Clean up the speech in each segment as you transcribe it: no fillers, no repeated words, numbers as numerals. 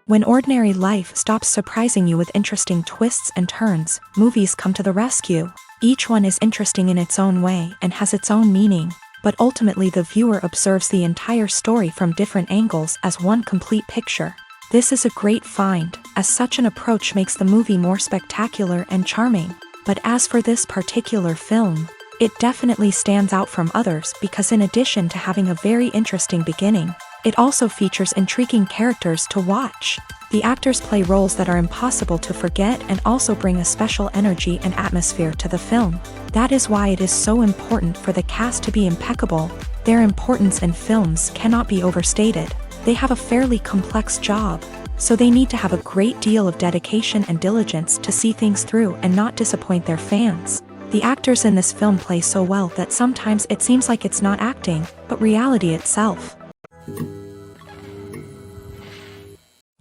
When ordinary life stops surprising you with interesting twists and turns, movies come to the rescue. Each one is interesting in its own way and has its own meaning, but ultimately the viewer observes the entire story from different angles as one complete picture. This is a great find, as such an approach makes the movie more spectacular and charming. But as for this particular film, it definitely stands out from others because in addition to having a very interesting beginning, it also features intriguing characters to watch. The actors play roles that are impossible to forget and also bring a special energy and atmosphere to the film. That is why it is so important for the cast to be impeccable. Their importance in films cannot be overstated. They have a fairly complex job, so they need to have a great deal of dedication and diligence to see things through and not disappoint their fans. The actors in this film play so well that sometimes it seems like it's not acting, but reality itself.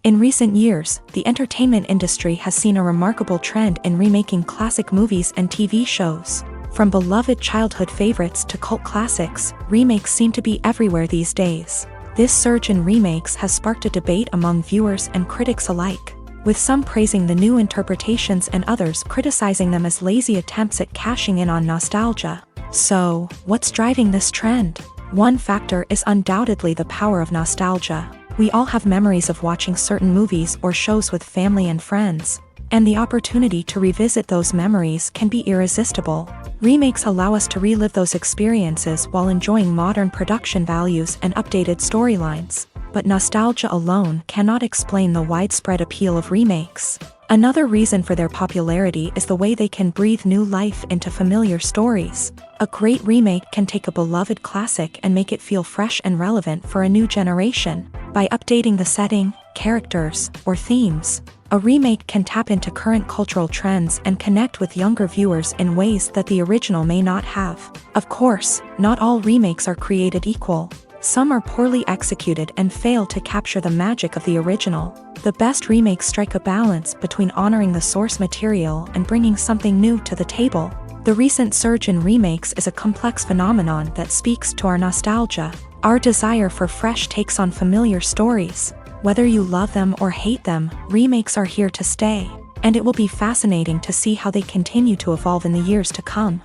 In recent years, the entertainment industry has seen a remarkable trend in remaking classic movies and TV shows. From beloved childhood favorites to cult classics, remakes seem to be everywhere these days. This surge in remakes has sparked a debate among viewers and critics alike, with some praising the new interpretations and others criticizing them as lazy attempts at cashing in on nostalgia. So, what's driving this trend? One factor is undoubtedly the power of nostalgia. We all have memories of watching certain movies or shows with family and friends, and the opportunity to revisit those memories can be irresistible. Remakes allow us to relive those experiences while enjoying modern production values and updated storylines. But nostalgia alone cannot explain the widespread appeal of remakes. Another reason for their popularity is the way they can breathe new life into familiar stories. A great remake can take a beloved classic and make it feel fresh and relevant for a new generation. By updating the setting, characters, or themes, a remake can tap into current cultural trends and connect with younger viewers in ways that the original may not have. Of course, not all remakes are created equal. Some are poorly executed and fail to capture the magic of the original. The best remakes strike a balance between honoring the source material and bringing something new to the table. The recent surge in remakes is a complex phenomenon that speaks to our nostalgia, our desire for fresh takes on familiar stories. Whether you love them or hate them, remakes are here to stay, and it will be fascinating to see how they continue to evolve in the years to come.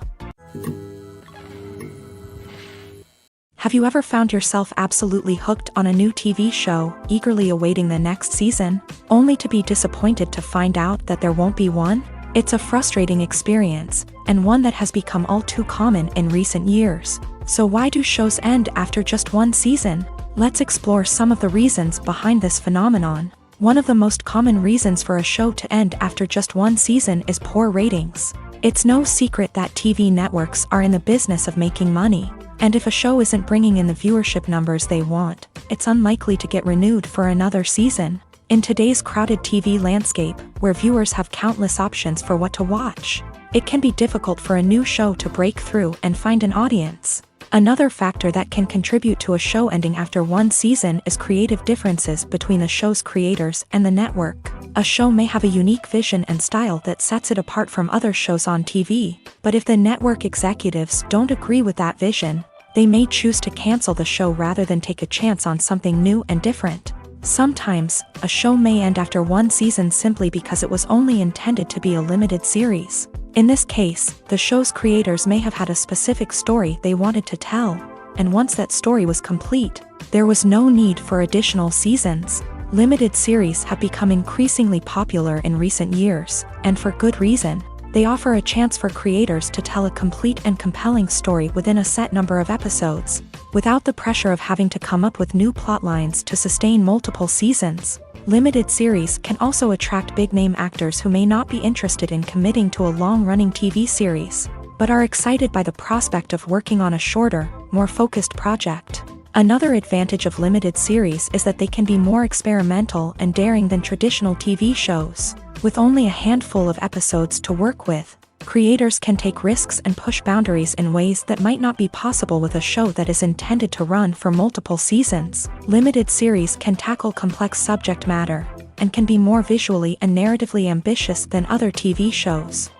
Have you ever found yourself absolutely hooked on a new TV show, eagerly awaiting the next season, only to be disappointed to find out that there won't be one? It's a frustrating experience, and one that has become all too common in recent years. So why do shows end after just one season? Let's explore some of the reasons behind this phenomenon. One of the most common reasons for a show to end after just one season is poor ratings. It's no secret that TV networks are in the business of making money, and if a show isn't bringing in the viewership numbers they want, it's unlikely to get renewed for another season. In today's crowded TV landscape, where viewers have countless options for what to watch, it can be difficult for a new show to break through and find an audience. Another factor that can contribute to a show ending after one season is creative differences between the show's creators and the network. A show may have a unique vision and style that sets it apart from other shows on TV, but if the network executives don't agree with that vision, they may choose to cancel the show rather than take a chance on something new and different. Sometimes, a show may end after one season simply because it was only intended to be a limited series. In this case, the show's creators may have had a specific story they wanted to tell, and once that story was complete, there was no need for additional seasons. Limited series have become increasingly popular in recent years, and for good reason. They offer a chance for creators to tell a complete and compelling story within a set number of episodes, without the pressure of having to come up with new plot lines to sustain multiple seasons. Limited series can also attract big-name actors who may not be interested in committing to a long-running TV series, but are excited by the prospect of working on a shorter, more focused project. Another advantage of limited series is that they can be more experimental and daring than traditional TV shows. With only a handful of episodes to work with, creators can take risks and push boundaries in ways that might not be possible with a show that is intended to run for multiple seasons. Limited series can tackle complex subject matter, and can be more visually and narratively ambitious than other TV shows.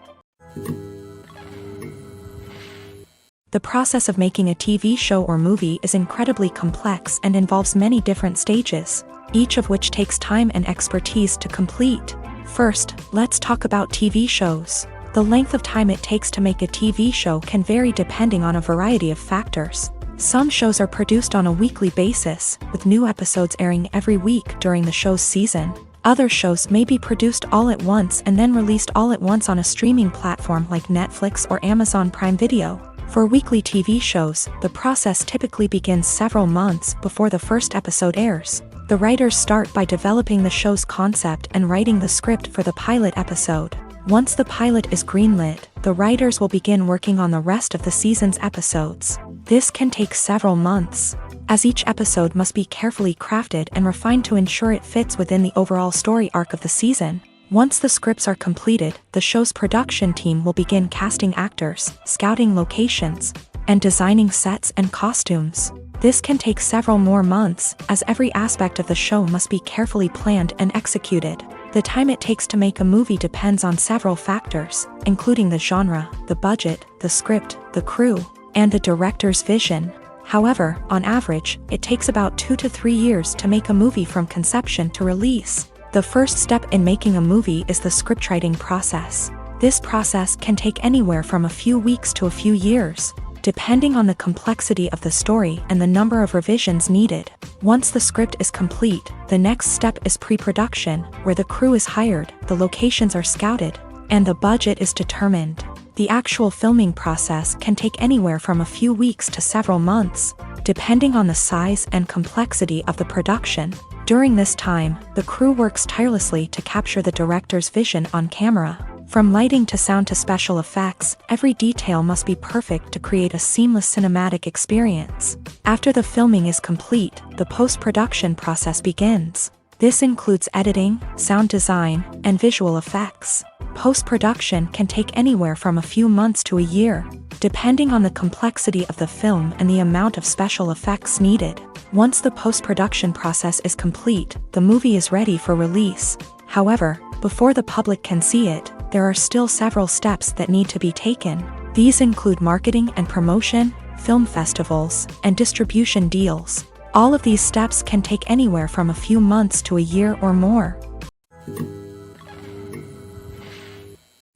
The process of making a TV show or movie is incredibly complex and involves many different stages. each of which takes time and expertise to complete. First, let's talk about TV shows. The length of time it takes to make a TV show can vary depending on a variety of factors. Some shows are produced on a weekly basis, with new episodes airing every week during the show's season. Other shows may be produced all at once and then released all at once on a streaming platform like Netflix or Amazon Prime Video. For weekly TV shows, the process typically begins several months before the first episode airs. The writers start by developing the show's concept and writing the script for the pilot episode. Once the pilot is greenlit, the writers will begin working on the rest of the season's episodes. This can take several months, as each episode must be carefully crafted and refined to ensure it fits within the overall story arc of the season. Once the scripts are completed, the show's production team will begin casting actors, scouting locations, and designing sets and costumes. This can take several more months, as every aspect of the show must be carefully planned and executed. The time it takes to make a movie depends on several factors, including the genre, the budget, the script, the crew, and the director's vision. However, on average, it takes about 2 to 3 years to make a movie from conception to release. The first step in making a movie is the scriptwriting process. This process can take anywhere from a few weeks to a few years, depending on the complexity of the story and the number of revisions needed. Once the script is complete, the next step is pre-production, where the crew is hired, the locations are scouted, and the budget is determined. The actual filming process can take anywhere from a few weeks to several months, depending on the size and complexity of the production. During this time, the crew works tirelessly to capture the director's vision on camera. From lighting to sound to special effects, every detail must be perfect to create a seamless cinematic experience. After the filming is complete, the post-production process begins. This includes editing, sound design, and visual effects. Post-production can take anywhere from a few months to a year, depending on the complexity of the film and the amount of special effects needed. Once the post-production process is complete, the movie is ready for release. However, before the public can see it, there are still several steps that need to be taken. These include marketing and promotion, film festivals, and distribution deals. All of these steps can take anywhere from a few months to a year or more.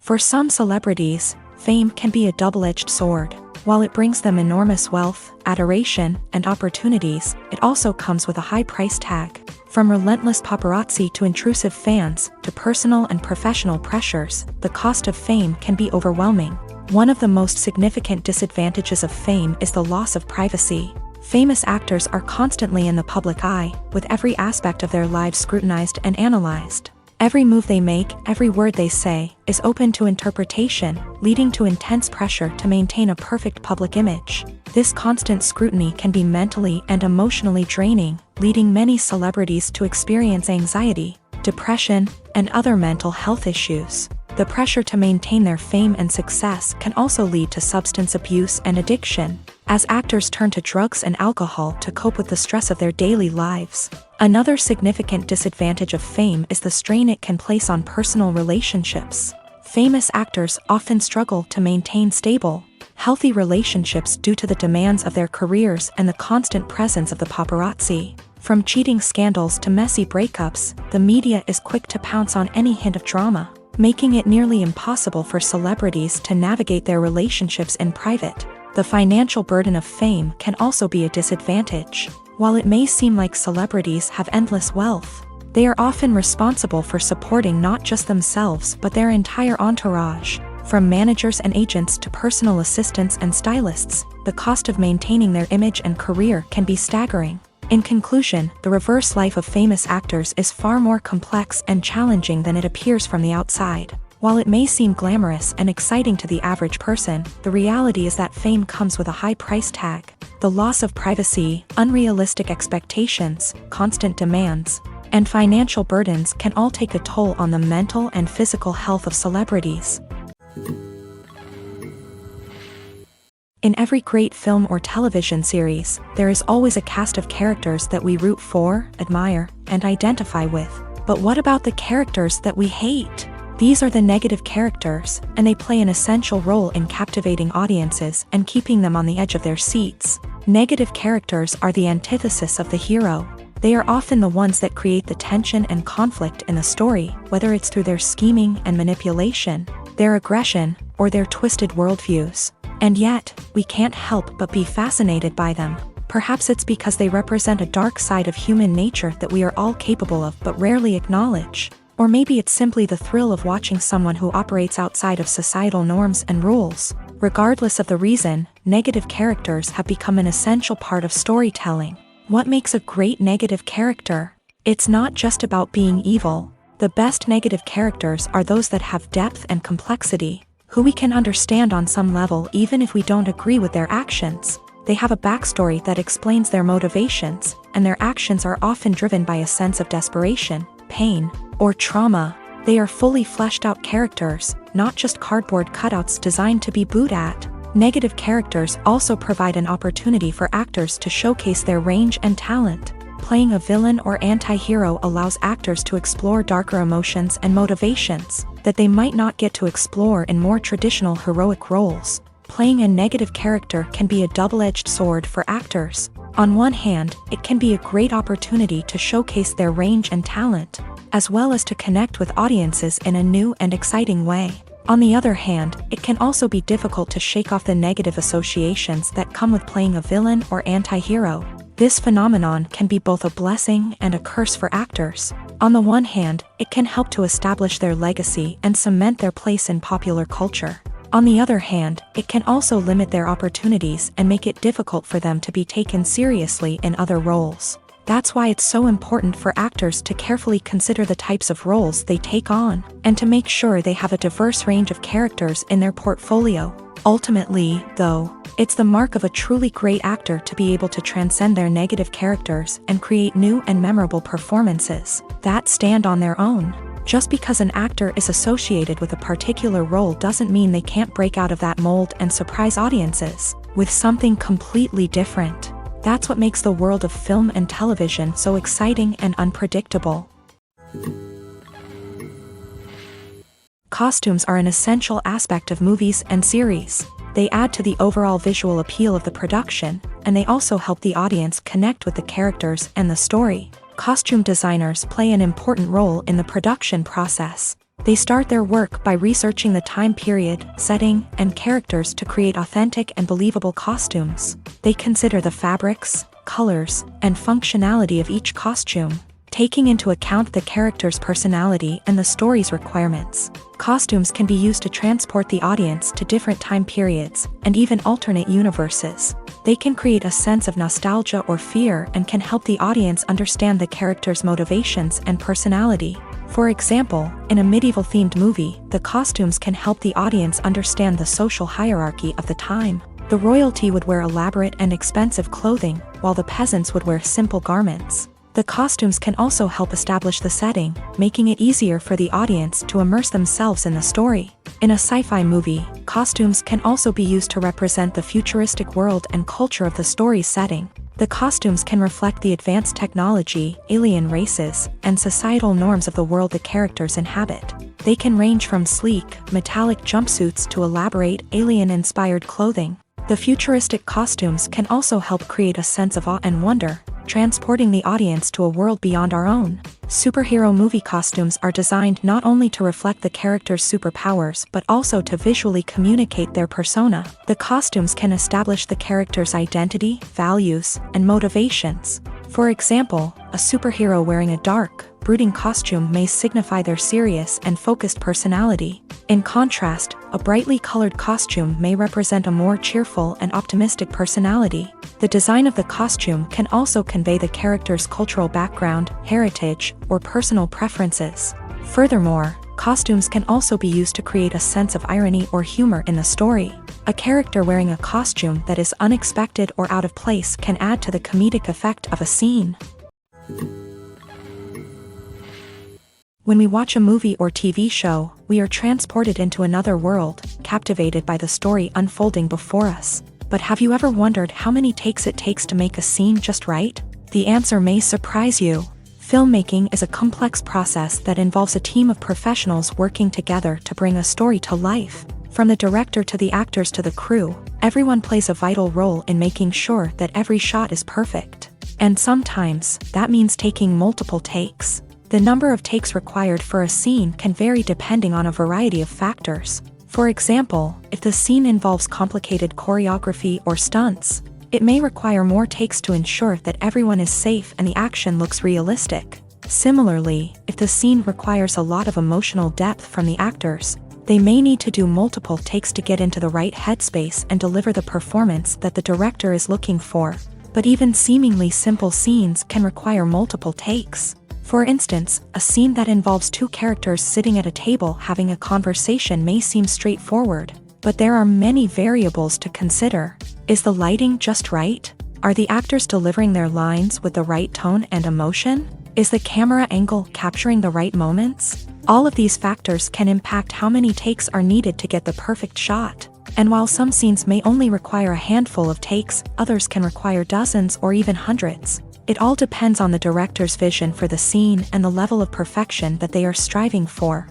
For some celebrities, fame can be a double-edged sword. While it brings them enormous wealth, adoration, and opportunities, it also comes with a high price tag. From relentless paparazzi to intrusive fans, to personal and professional pressures, the cost of fame can be overwhelming. One of the most significant disadvantages of fame is the loss of privacy. Famous actors are constantly in the public eye, with every aspect of their lives scrutinized and analyzed. Every move they make, every word they say, is open to interpretation, leading to intense pressure to maintain a perfect public image. This constant scrutiny can be mentally and emotionally draining, leading many celebrities to experience anxiety, depression, and other mental health issues. The pressure to maintain their fame and success can also lead to substance abuse and addiction, as actors turn to drugs and alcohol to cope with the stress of their daily lives. Another significant disadvantage of fame is the strain it can place on personal relationships. Famous actors often struggle to maintain stable, healthy relationships due to the demands of their careers and the constant presence of the paparazzi. From cheating scandals to messy breakups, the media is quick to pounce on any hint of drama, making it nearly impossible for celebrities to navigate their relationships in private. The financial burden of fame can also be a disadvantage. While it may seem like celebrities have endless wealth, they are often responsible for supporting not just themselves but their entire entourage. From managers and agents to personal assistants and stylists, the cost of maintaining their image and career can be staggering. In conclusion, the reverse life of famous actors is far more complex and challenging than it appears from the outside. While it may seem glamorous and exciting to the average person, the reality is that fame comes with a high price tag. The loss of privacy, unrealistic expectations, constant demands, and financial burdens can all take a toll on the mental and physical health of celebrities. In every great film or television series, there is always a cast of characters that we root for, admire, and identify with. But what about the characters that we hate? These are the negative characters, and they play an essential role in captivating audiences and keeping them on the edge of their seats. Negative characters are the antithesis of the hero. They are often the ones that create the tension and conflict in the story, whether it's through their scheming and manipulation, their aggression, or their twisted worldviews. And yet, we can't help but be fascinated by them. Perhaps it's because they represent a dark side of human nature that we are all capable of but rarely acknowledge. Or maybe it's simply the thrill of watching someone who operates outside of societal norms and rules. Regardless of the reason, negative characters have become an essential part of storytelling. What makes a great negative character? It's not just about being evil. The best negative characters are those that have depth and complexity, who we can understand on some level even if we don't agree with their actions. They have a backstory that explains their motivations, and their actions are often driven by a sense of desperation, pain, or trauma. They are fully fleshed out characters, not just cardboard cutouts designed to be booed at. Negative characters also provide an opportunity for actors to showcase their range and talent. Playing a villain or anti-hero allows actors to explore darker emotions and motivations that they might not get to explore in more traditional heroic roles. Playing a negative character can be a double-edged sword for actors. On one hand, it can be a great opportunity to showcase their range and talent, as well as to connect with audiences in a new and exciting way. On the other hand, it can also be difficult to shake off the negative associations that come with playing a villain or anti-hero. This phenomenon can be both a blessing and a curse for actors. On the one hand, it can help to establish their legacy and cement their place in popular culture. On the other hand, it can also limit their opportunities and make it difficult for them to be taken seriously in other roles. That's why it's so important for actors to carefully consider the types of roles they take on, and to make sure they have a diverse range of characters in their portfolio. Ultimately, though, it's the mark of a truly great actor to be able to transcend their negative characters and create new and memorable performances that stand on their own. Just because an actor is associated with a particular role doesn't mean they can't break out of that mold and surprise audiences with something completely different. That's what makes the world of film and television so exciting and unpredictable. Costumes are an essential aspect of movies and series. They add to the overall visual appeal of the production, and they also help the audience connect with the characters and the story. Costume designers play an important role in the production process. They start their work by researching the time period, setting, and characters to create authentic and believable costumes. They consider the fabrics, colors, and functionality of each costume, taking into account the character's personality and the story's requirements. Costumes can be used to transport the audience to different time periods and even alternate universes. They can create a sense of nostalgia or fear and can help the audience understand the character's motivations and personality. For example, in a medieval-themed movie, the costumes can help the audience understand the social hierarchy of the time. The royalty would wear elaborate and expensive clothing, while the peasants would wear simple garments. The costumes can also help establish the setting, making it easier for the audience to immerse themselves in the story. In a sci-fi movie, costumes can also be used to represent the futuristic world and culture of the story's setting. The costumes can reflect the advanced technology, alien races, and societal norms of the world the characters inhabit. They can range from sleek, metallic jumpsuits to elaborate, alien-inspired clothing. The futuristic costumes can also help create a sense of awe and wonder, transporting the audience to a world beyond our own. Superhero movie costumes are designed not only to reflect the character's superpowers but also to visually communicate their persona. The costumes can establish the character's identity, values, and motivations. For example, a superhero wearing a dark, brooding costume may signify their serious and focused personality. In contrast, a brightly colored costume may represent a more cheerful and optimistic personality. The design of the costume can also convey the character's cultural background, heritage, or personal preferences. Furthermore, costumes can also be used to create a sense of irony or humor in the story. A character wearing a costume that is unexpected or out of place can add to the comedic effect of a scene. When we watch a movie or TV show, we are transported into another world, captivated by the story unfolding before us. But have you ever wondered how many takes it takes to make a scene just right? The answer may surprise you. Filmmaking is a complex process that involves a team of professionals working together to bring a story to life. From the director to the actors to the crew, everyone plays a vital role in making sure that every shot is perfect. And sometimes, that means taking multiple takes. The number of takes required for a scene can vary depending on a variety of factors. For example, if the scene involves complicated choreography or stunts, it may require more takes to ensure that everyone is safe and the action looks realistic. Similarly, if the scene requires a lot of emotional depth from the actors, they may need to do multiple takes to get into the right headspace and deliver the performance that the director is looking for. But even seemingly simple scenes can require multiple takes. For instance, a scene that involves two characters sitting at a table having a conversation may seem straightforward, but there are many variables to consider. Is the lighting just right? Are the actors delivering their lines with the right tone and emotion? Is the camera angle capturing the right moments? All of these factors can impact how many takes are needed to get the perfect shot. And while some scenes may only require a handful of takes, others can require dozens or even hundreds. It all depends on the director's vision for the scene and the level of perfection that they are striving for.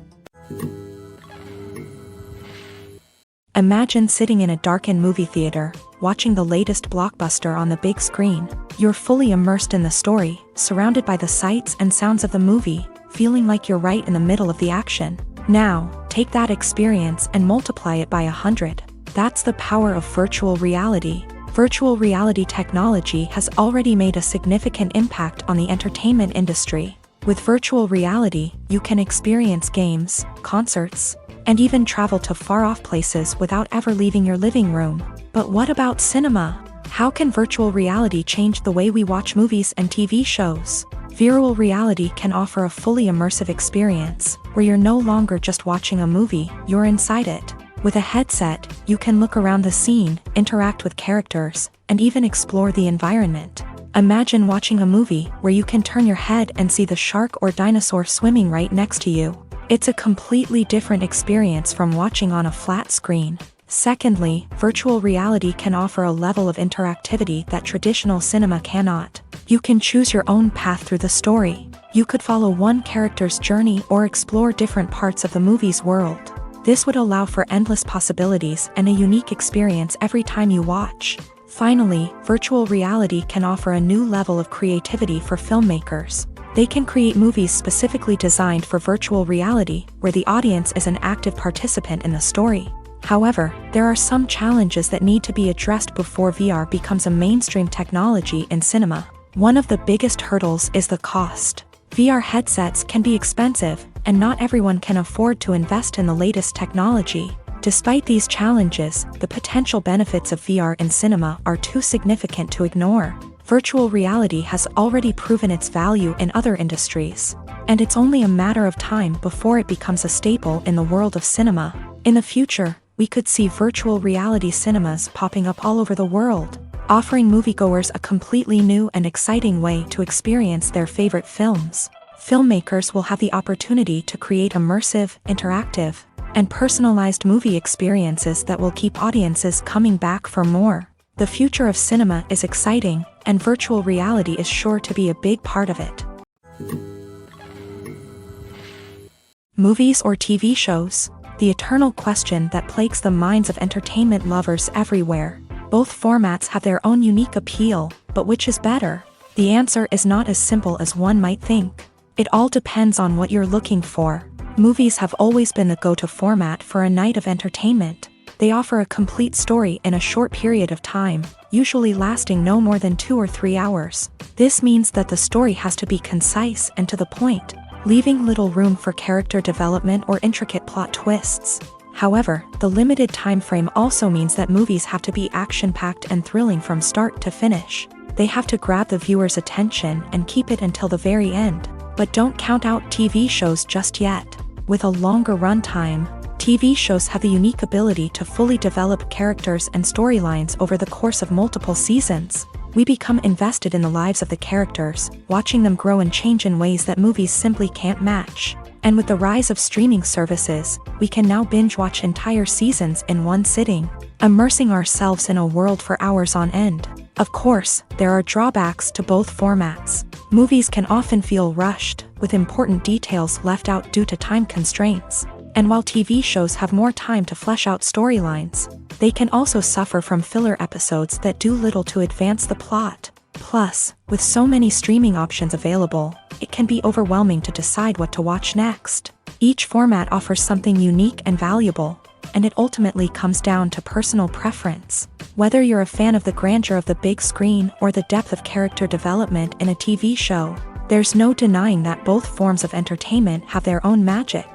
Imagine sitting in a darkened movie theater, watching the latest blockbuster on the big screen. You're fully immersed in the story, surrounded by the sights and sounds of the movie, feeling like you're right in the middle of the action. Now, take that experience and multiply it by 100. That's the power of virtual reality. Virtual reality technology has already made a significant impact on the entertainment industry. With virtual reality, you can experience games, concerts, and even travel to far-off places without ever leaving your living room. But what about cinema? How can virtual reality change the way we watch movies and TV shows? Virtual reality can offer a fully immersive experience, where you're no longer just watching a movie, you're inside it. With a headset, you can look around the scene, interact with characters, and even explore the environment. Imagine watching a movie where you can turn your head and see the shark or dinosaur swimming right next to you. It's a completely different experience from watching on a flat screen. Secondly, virtual reality can offer a level of interactivity that traditional cinema cannot. You can choose your own path through the story. You could follow one character's journey or explore different parts of the movie's world. This would allow for endless possibilities and a unique experience every time you watch. Finally, virtual reality can offer a new level of creativity for filmmakers. They can create movies specifically designed for virtual reality, where the audience is an active participant in the story. However, there are some challenges that need to be addressed before VR becomes a mainstream technology in cinema. One of the biggest hurdles is the cost. VR headsets can be expensive, and not everyone can afford to invest in the latest technology. Despite these challenges, the potential benefits of VR in cinema are too significant to ignore. Virtual reality has already proven its value in other industries, and it's only a matter of time before it becomes a staple in the world of cinema. In the future, we could see virtual reality cinemas popping up all over the world, offering moviegoers a completely new and exciting way to experience their favorite films. Filmmakers will have the opportunity to create immersive, interactive, and personalized movie experiences that will keep audiences coming back for more. The future of cinema is exciting, and virtual reality is sure to be a big part of it. Movies or TV shows? The eternal question that plagues the minds of entertainment lovers everywhere. Both formats have their own unique appeal, but which is better? The answer is not as simple as one might think. It all depends on what you're looking for. Movies have always been the go-to format for a night of entertainment. They offer a complete story in a short period of time, usually lasting no more than 2 or 3 hours. This means that the story has to be concise and to the point, leaving little room for character development or intricate plot twists. However, the limited time frame also means that movies have to be action-packed and thrilling from start to finish. They have to grab the viewer's attention and keep it until the very end. But don't count out TV shows just yet. With a longer runtime, TV shows have the unique ability to fully develop characters and storylines over the course of multiple seasons. We become invested in the lives of the characters, watching them grow and change in ways that movies simply can't match. And with the rise of streaming services, we can now binge-watch entire seasons in one sitting, immersing ourselves in a world for hours on end. Of course, there are drawbacks to both formats. Movies can often feel rushed, with important details left out due to time constraints. And while TV shows have more time to flesh out storylines, they can also suffer from filler episodes that do little to advance the plot. Plus, with so many streaming options available, it can be overwhelming to decide what to watch next. Each format offers something unique and valuable, and it ultimately comes down to personal preference. Whether you're a fan of the grandeur of the big screen or the depth of character development in a TV show, there's no denying that both forms of entertainment have their own magic.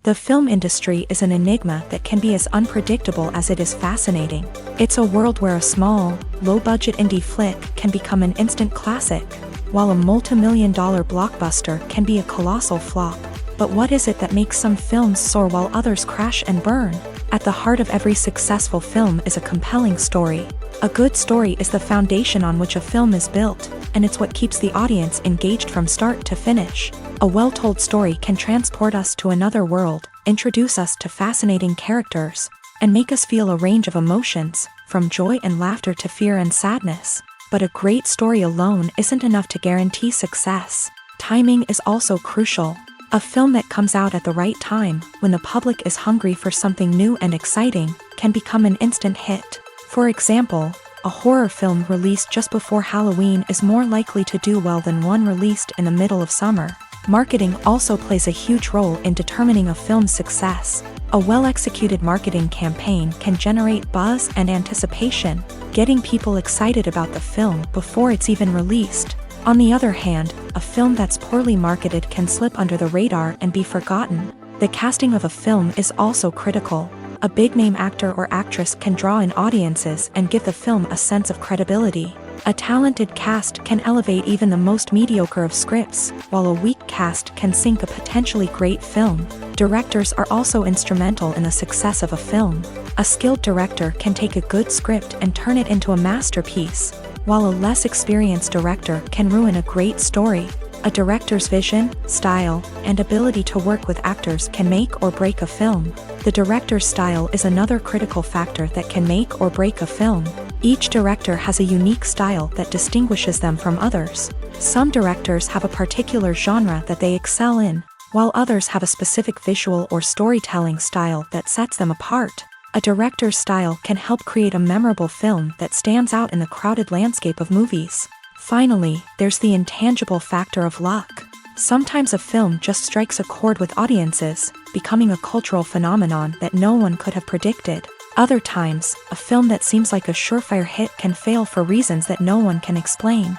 The film industry is an enigma that can be as unpredictable as it is fascinating. It's a world where a small, low-budget indie flick can become an instant classic, while a multi-million-dollar blockbuster can be a colossal flop. But what is it that makes some films soar while others crash and burn? At the heart of every successful film is a compelling story. A good story is the foundation on which a film is built, and it's what keeps the audience engaged from start to finish. A well-told story can transport us to another world, introduce us to fascinating characters, and make us feel a range of emotions, from joy and laughter to fear and sadness. But a great story alone isn't enough to guarantee success. Timing is also crucial. A film that comes out at the right time, when the public is hungry for something new and exciting, can become an instant hit. For example, a horror film released just before Halloween is more likely to do well than one released in the middle of summer. Marketing also plays a huge role in determining a film's success. A well-executed marketing campaign can generate buzz and anticipation, getting people excited about the film before it's even released. On the other hand, a film that's poorly marketed can slip under the radar and be forgotten. The casting of a film is also critical. A big-name actor or actress can draw in audiences and give the film a sense of credibility. A talented cast can elevate even the most mediocre of scripts, while a weak cast can sink a potentially great film. Directors are also instrumental in the success of a film. A skilled director can take a good script and turn it into a masterpiece, while a less experienced director can ruin a great story. A director's vision, style, and ability to work with actors can make or break a film. The director's style is another critical factor that can make or break a film. Each director has a unique style that distinguishes them from others. Some directors have a particular genre that they excel in, while others have a specific visual or storytelling style that sets them apart. A director's style can help create a memorable film that stands out in the crowded landscape of movies. Finally, there's the intangible factor of luck. Sometimes a film just strikes a chord with audiences, becoming a cultural phenomenon that no one could have predicted. Other times, a film that seems like a surefire hit can fail for reasons that no one can explain.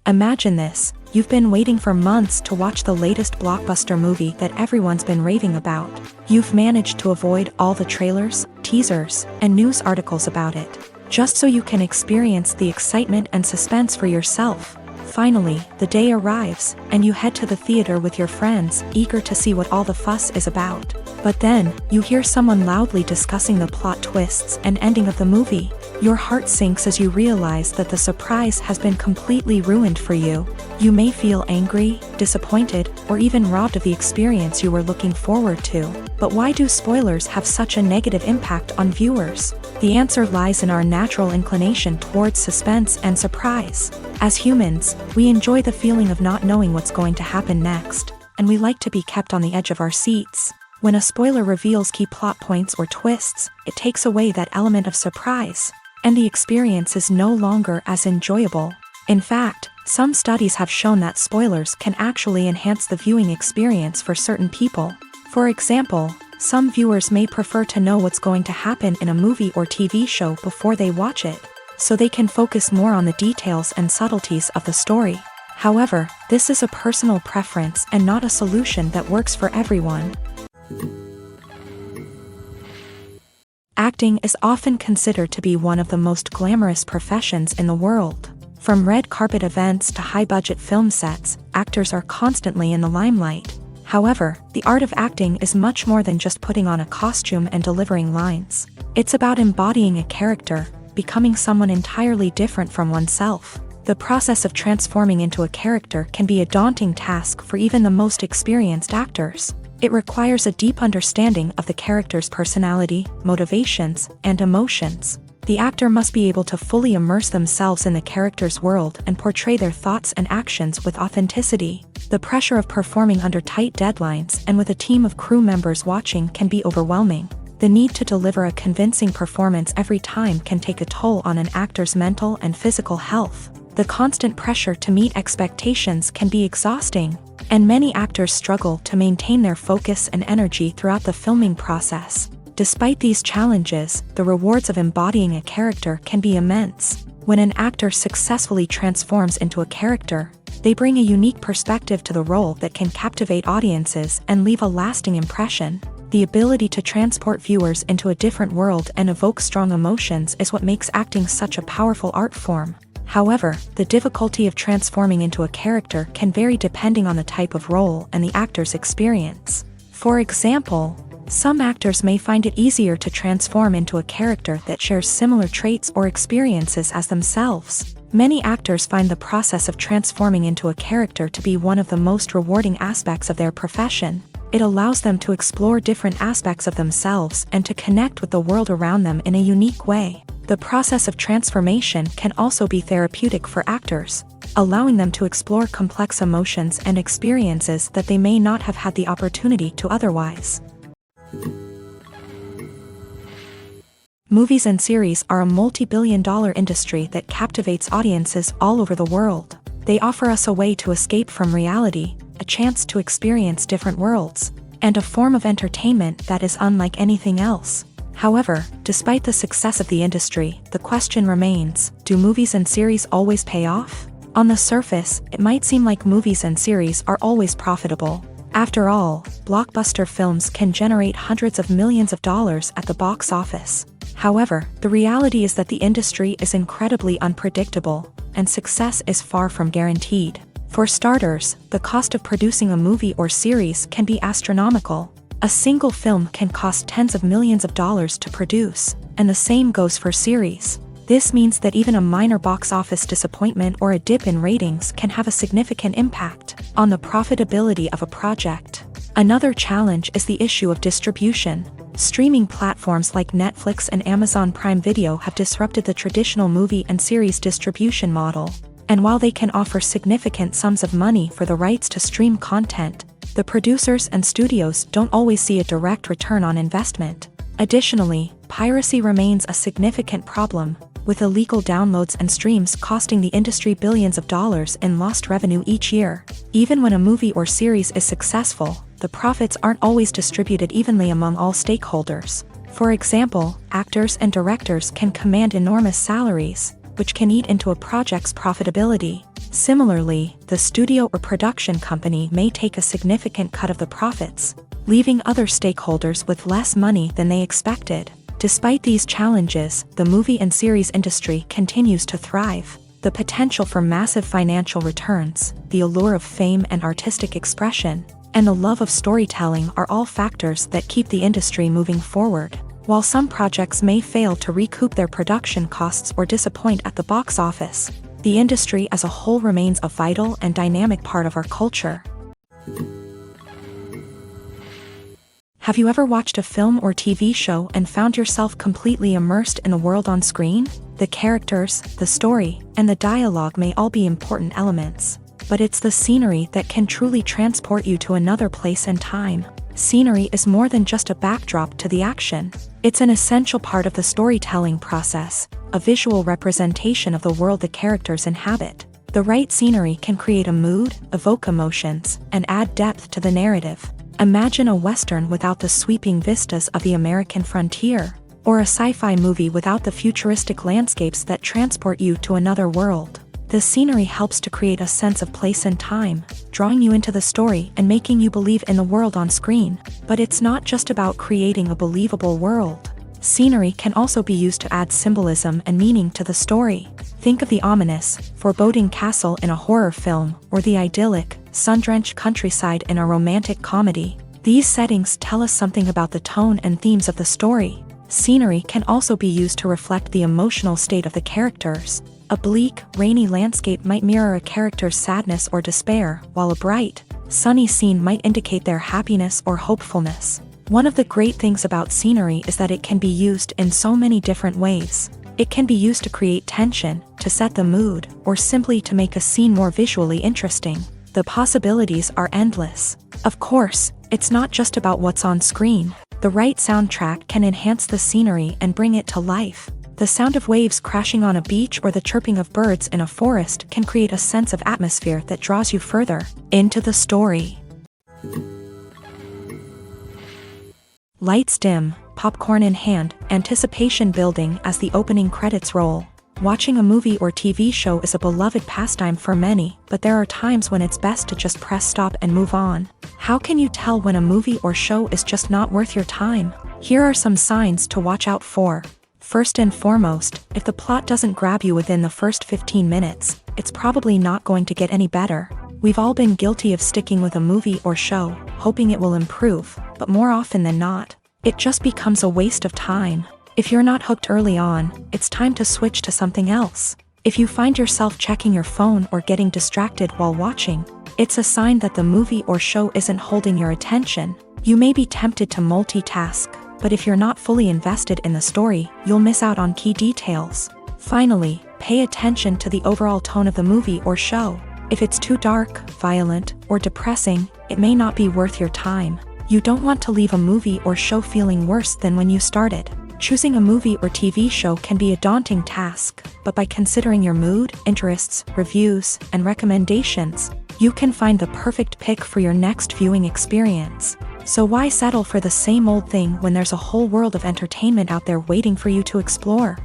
Imagine this: you've been waiting for months to watch the latest blockbuster movie that everyone's been raving about. You've managed to avoid all the trailers, teasers, and news articles about it, just so you can experience the excitement and suspense for yourself. Finally, the day arrives, and you head to the theater with your friends, eager to see what all the fuss is about. But then, you hear someone loudly discussing the plot twists and ending of the movie. Your heart sinks as you realize that the surprise has been completely ruined for you. You may feel angry, disappointed, or even robbed of the experience you were looking forward to. But why do spoilers have such a negative impact on viewers? The answer lies in our natural inclination towards suspense and surprise. As humans, we enjoy the feeling of not knowing what's going to happen next, and we like to be kept on the edge of our seats. When a spoiler reveals key plot points or twists, it takes away that element of surprise, and the experience is no longer as enjoyable. In fact, some studies have shown that spoilers can actually enhance the viewing experience for certain people. For example, some viewers may prefer to know what's going to happen in a movie or TV show before they watch it, so they can focus more on the details and subtleties of the story. However, this is a personal preference and not a solution that works for everyone. Acting is often considered to be one of the most glamorous professions in the world. From red carpet events to high-budget film sets, actors are constantly in the limelight. However, the art of acting is much more than just putting on a costume and delivering lines. It's about embodying a character, becoming someone entirely different from oneself. The process of transforming into a character can be a daunting task for even the most experienced actors. It requires a deep understanding of the character's personality, motivations, and emotions. The actor must be able to fully immerse themselves in the character's world and portray their thoughts and actions with authenticity. The pressure of performing under tight deadlines and with a team of crew members watching can be overwhelming. The need to deliver a convincing performance every time can take a toll on an actor's mental and physical health. The constant pressure to meet expectations can be exhausting, and many actors struggle to maintain their focus and energy throughout the filming process. Despite these challenges, the rewards of embodying a character can be immense. When an actor successfully transforms into a character, they bring a unique perspective to the role that can captivate audiences and leave a lasting impression. The ability to transport viewers into a different world and evoke strong emotions is what makes acting such a powerful art form. However, the difficulty of transforming into a character can vary depending on the type of role and the actor's experience. For example, some actors may find it easier to transform into a character that shares similar traits or experiences as themselves. Many actors find the process of transforming into a character to be one of the most rewarding aspects of their profession. It allows them to explore different aspects of themselves and to connect with the world around them in a unique way. The process of transformation can also be therapeutic for actors, allowing them to explore complex emotions and experiences that they may not have had the opportunity to otherwise. Movies and series are a multi-billion-dollar industry that captivates audiences all over the world. They offer us a way to escape from reality, a chance to experience different worlds, and a form of entertainment that is unlike anything else. However, despite the success of the industry, the question remains, do movies and series always pay off? On the surface, it might seem like movies and series are always profitable. After all, blockbuster films can generate hundreds of millions of dollars at the box office. However, the reality is that the industry is incredibly unpredictable, and success is far from guaranteed. For starters, the cost of producing a movie or series can be astronomical. A single film can cost tens of millions of dollars to produce, and the same goes for series. This means that even a minor box office disappointment or a dip in ratings can have a significant impact on the profitability of a project. Another challenge is the issue of distribution. Streaming platforms like Netflix and Amazon Prime Video have disrupted the traditional movie and series distribution model. And while they can offer significant sums of money for the rights to stream content, the producers and studios don't always see a direct return on investment. Additionally, piracy remains a significant problem, with illegal downloads and streams costing the industry billions of dollars in lost revenue each year. Even when a movie or series is successful, the profits aren't always distributed evenly among all stakeholders. For example, actors and directors can command enormous salaries, which can eat into a project's profitability. Similarly, the studio or production company may take a significant cut of the profits, leaving other stakeholders with less money than they expected. Despite these challenges, the movie and series industry continues to thrive. The potential for massive financial returns, the allure of fame and artistic expression, and the love of storytelling are all factors that keep the industry moving forward. While some projects may fail to recoup their production costs or disappoint at the box office, the industry as a whole remains a vital and dynamic part of our culture. Have you ever watched a film or TV show and found yourself completely immersed in the world on screen? The characters, the story, and the dialogue may all be important elements, but it's the scenery that can truly transport you to another place and time. Scenery is more than just a backdrop to the action. It's an essential part of the storytelling process, a visual representation of the world the characters inhabit. The right scenery can create a mood, evoke emotions, and add depth to the narrative. Imagine a Western without the sweeping vistas of the American frontier, or a sci-fi movie without the futuristic landscapes that transport you to another world. The scenery helps to create a sense of place and time, drawing you into the story and making you believe in the world on screen. But it's not just about creating a believable world. Scenery can also be used to add symbolism and meaning to the story. Think of the ominous, foreboding castle in a horror film, or the idyllic, sun-drenched countryside in a romantic comedy. These settings tell us something about the tone and themes of the story. Scenery can also be used to reflect the emotional state of the characters. A bleak, rainy landscape might mirror a character's sadness or despair, while a bright, sunny scene might indicate their happiness or hopefulness. One of the great things about scenery is that it can be used in so many different ways. It can be used to create tension, to set the mood, or simply to make a scene more visually interesting. The possibilities are endless. Of course, it's not just about what's on screen. The right soundtrack can enhance the scenery and bring it to life. The sound of waves crashing on a beach or the chirping of birds in a forest can create a sense of atmosphere that draws you further into the story. Lights dim, popcorn in hand, anticipation building as the opening credits roll. Watching a movie or TV show is a beloved pastime for many, but there are times when it's best to just press stop and move on. How can you tell when a movie or show is just not worth your time? Here are some signs to watch out for. First and foremost, if the plot doesn't grab you within the first 15 minutes, it's probably not going to get any better. We've all been guilty of sticking with a movie or show, hoping it will improve, but more often than not, it just becomes a waste of time. If you're not hooked early on, it's time to switch to something else. If you find yourself checking your phone or getting distracted while watching, it's a sign that the movie or show isn't holding your attention. You may be tempted to multitask, but if you're not fully invested in the story, you'll miss out on key details. Finally, pay attention to the overall tone of the movie or show. If it's too dark, violent, or depressing, it may not be worth your time. You don't want to leave a movie or show feeling worse than when you started. Choosing a movie or TV show can be a daunting task, but by considering your mood, interests, reviews, and recommendations, you can find the perfect pick for your next viewing experience. So why settle for the same old thing when there's a whole world of entertainment out there waiting for you to explore?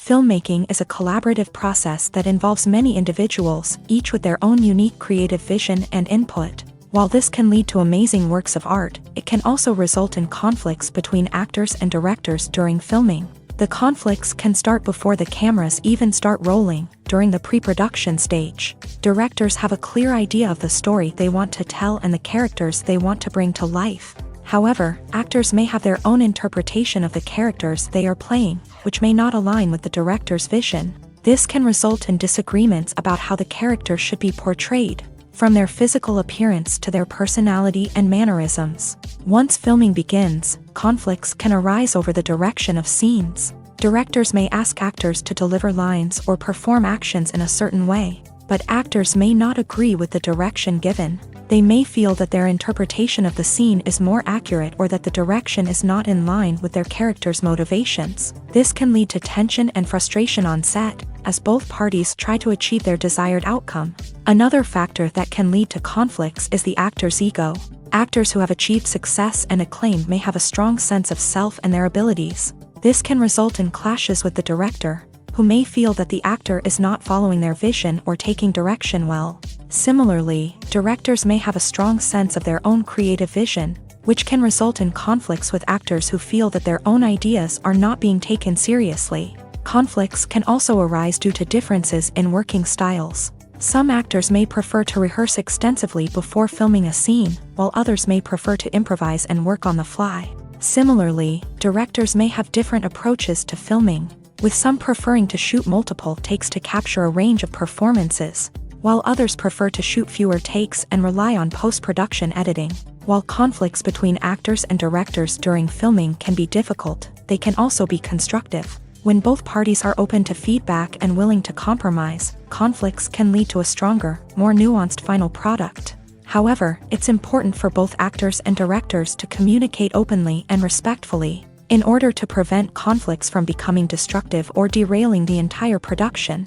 Filmmaking is a collaborative process that involves many individuals, each with their own unique creative vision and input. While this can lead to amazing works of art, it can also result in conflicts between actors and directors during filming. The conflicts can start before the cameras even start rolling, during the pre-production stage. Directors have a clear idea of the story they want to tell and the characters they want to bring to life. However, actors may have their own interpretation of the characters they are playing, which may not align with the director's vision. This can result in disagreements about how the character should be portrayed, from their physical appearance to their personality and mannerisms. Once filming begins, conflicts can arise over the direction of scenes. Directors may ask actors to deliver lines or perform actions in a certain way, but actors may not agree with the direction given. They may feel that their interpretation of the scene is more accurate or that the direction is not in line with their character's motivations. This can lead to tension and frustration on set, as both parties try to achieve their desired outcome. Another factor that can lead to conflicts is the actor's ego. Actors who have achieved success and acclaim may have a strong sense of self and their abilities. This can result in clashes with the director, who may feel that the actor is not following their vision or taking direction well. Similarly, directors may have a strong sense of their own creative vision, which can result in conflicts with actors who feel that their own ideas are not being taken seriously. Conflicts can also arise due to differences in working styles. Some actors may prefer to rehearse extensively before filming a scene, while others may prefer to improvise and work on the fly. Similarly, directors may have different approaches to filming, with some preferring to shoot multiple takes to capture a range of performances, while others prefer to shoot fewer takes and rely on post-production editing. While conflicts between actors and directors during filming can be difficult, they can also be constructive. When both parties are open to feedback and willing to compromise, conflicts can lead to a stronger, more nuanced final product. However, it's important for both actors and directors to communicate openly and respectfully, in order to prevent conflicts from becoming destructive or derailing the entire production.